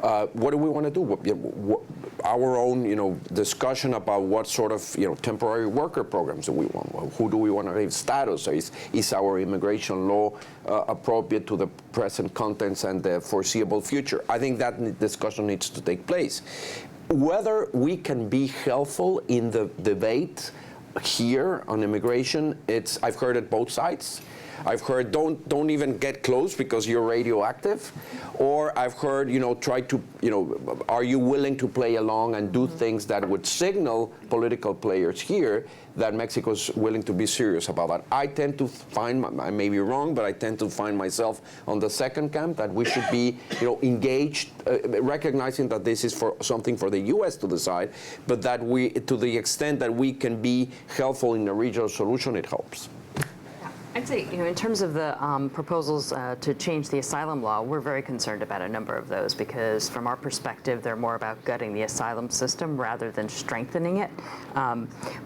What do we want to do? Our own, you know, discussion about what sort of, you know, temporary worker programs do we want? Who do we want to give status? Is our immigration law appropriate to the present contents and the foreseeable future? I think that discussion needs to take place. Whether we can be helpful in the debate here on immigration, I've heard it both sides. I've heard don't even get close because you're radioactive, or I've heard, you know, try to, you know, are you willing to play along and do things that would signal political players here that Mexico's willing to be serious about that. I tend to find, I may be wrong, but I tend to find myself on the second camp, that we should be, you know, engaged, recognizing that this is for something for the U.S. to decide, but that we, to the extent that we can be helpful in a regional solution, it helps. I'd say, you know, in terms of the proposals to change the asylum law, we're very concerned about a number of those because, from our perspective, they're more about gutting the asylum system rather than strengthening it.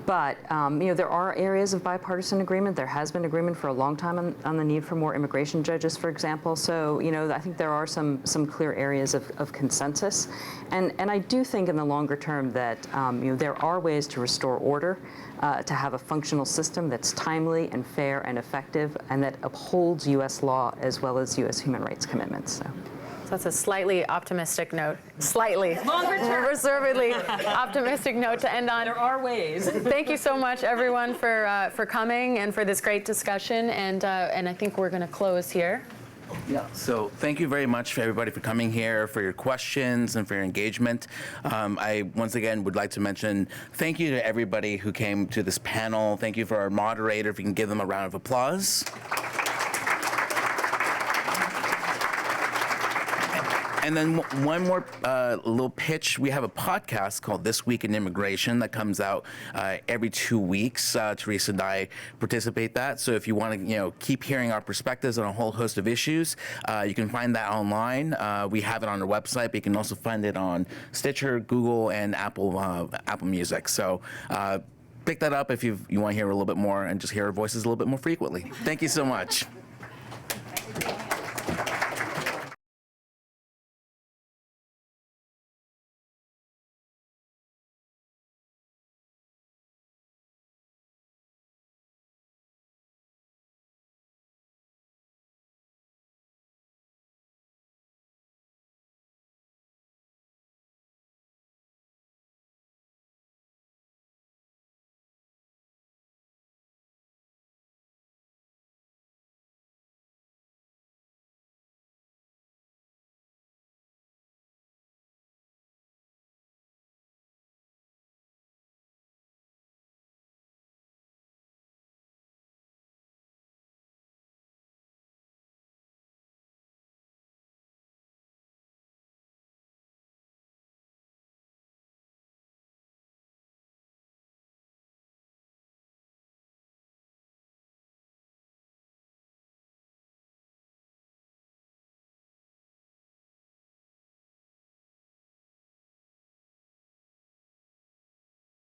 But you know, there are areas of bipartisan agreement. There has been agreement for a long time on the need for more immigration judges, for example. So, you know, I think there are some clear areas of consensus, and I do think in the longer term that you know, there are ways to restore order. To have a functional system that's timely and fair and effective and that upholds U.S. law as well as U.S. human rights commitments. So. So that's a slightly optimistic note. Slightly. Longer term. Reservedly optimistic note to end on. There are ways. Thank you so much, everyone, for coming and for this great discussion. And I think we're going to close here. Yeah. So thank you very much for everybody for coming here, for your questions, and for your engagement. I once again would like to mention thank you to everybody who came to this panel. Thank you for our moderator. If you can give them a round of applause. And then one more little pitch. We have a podcast called This Week in Immigration that comes out every 2 weeks. Theresa and I participate that. So if you want to, keep hearing our perspectives on a whole host of issues, you can find that online. We have it on our website, but you can also find it on Stitcher, Google, and Apple Music. So pick that up if you want to hear a little bit more and just hear our voices a little bit more frequently. Thank you so much.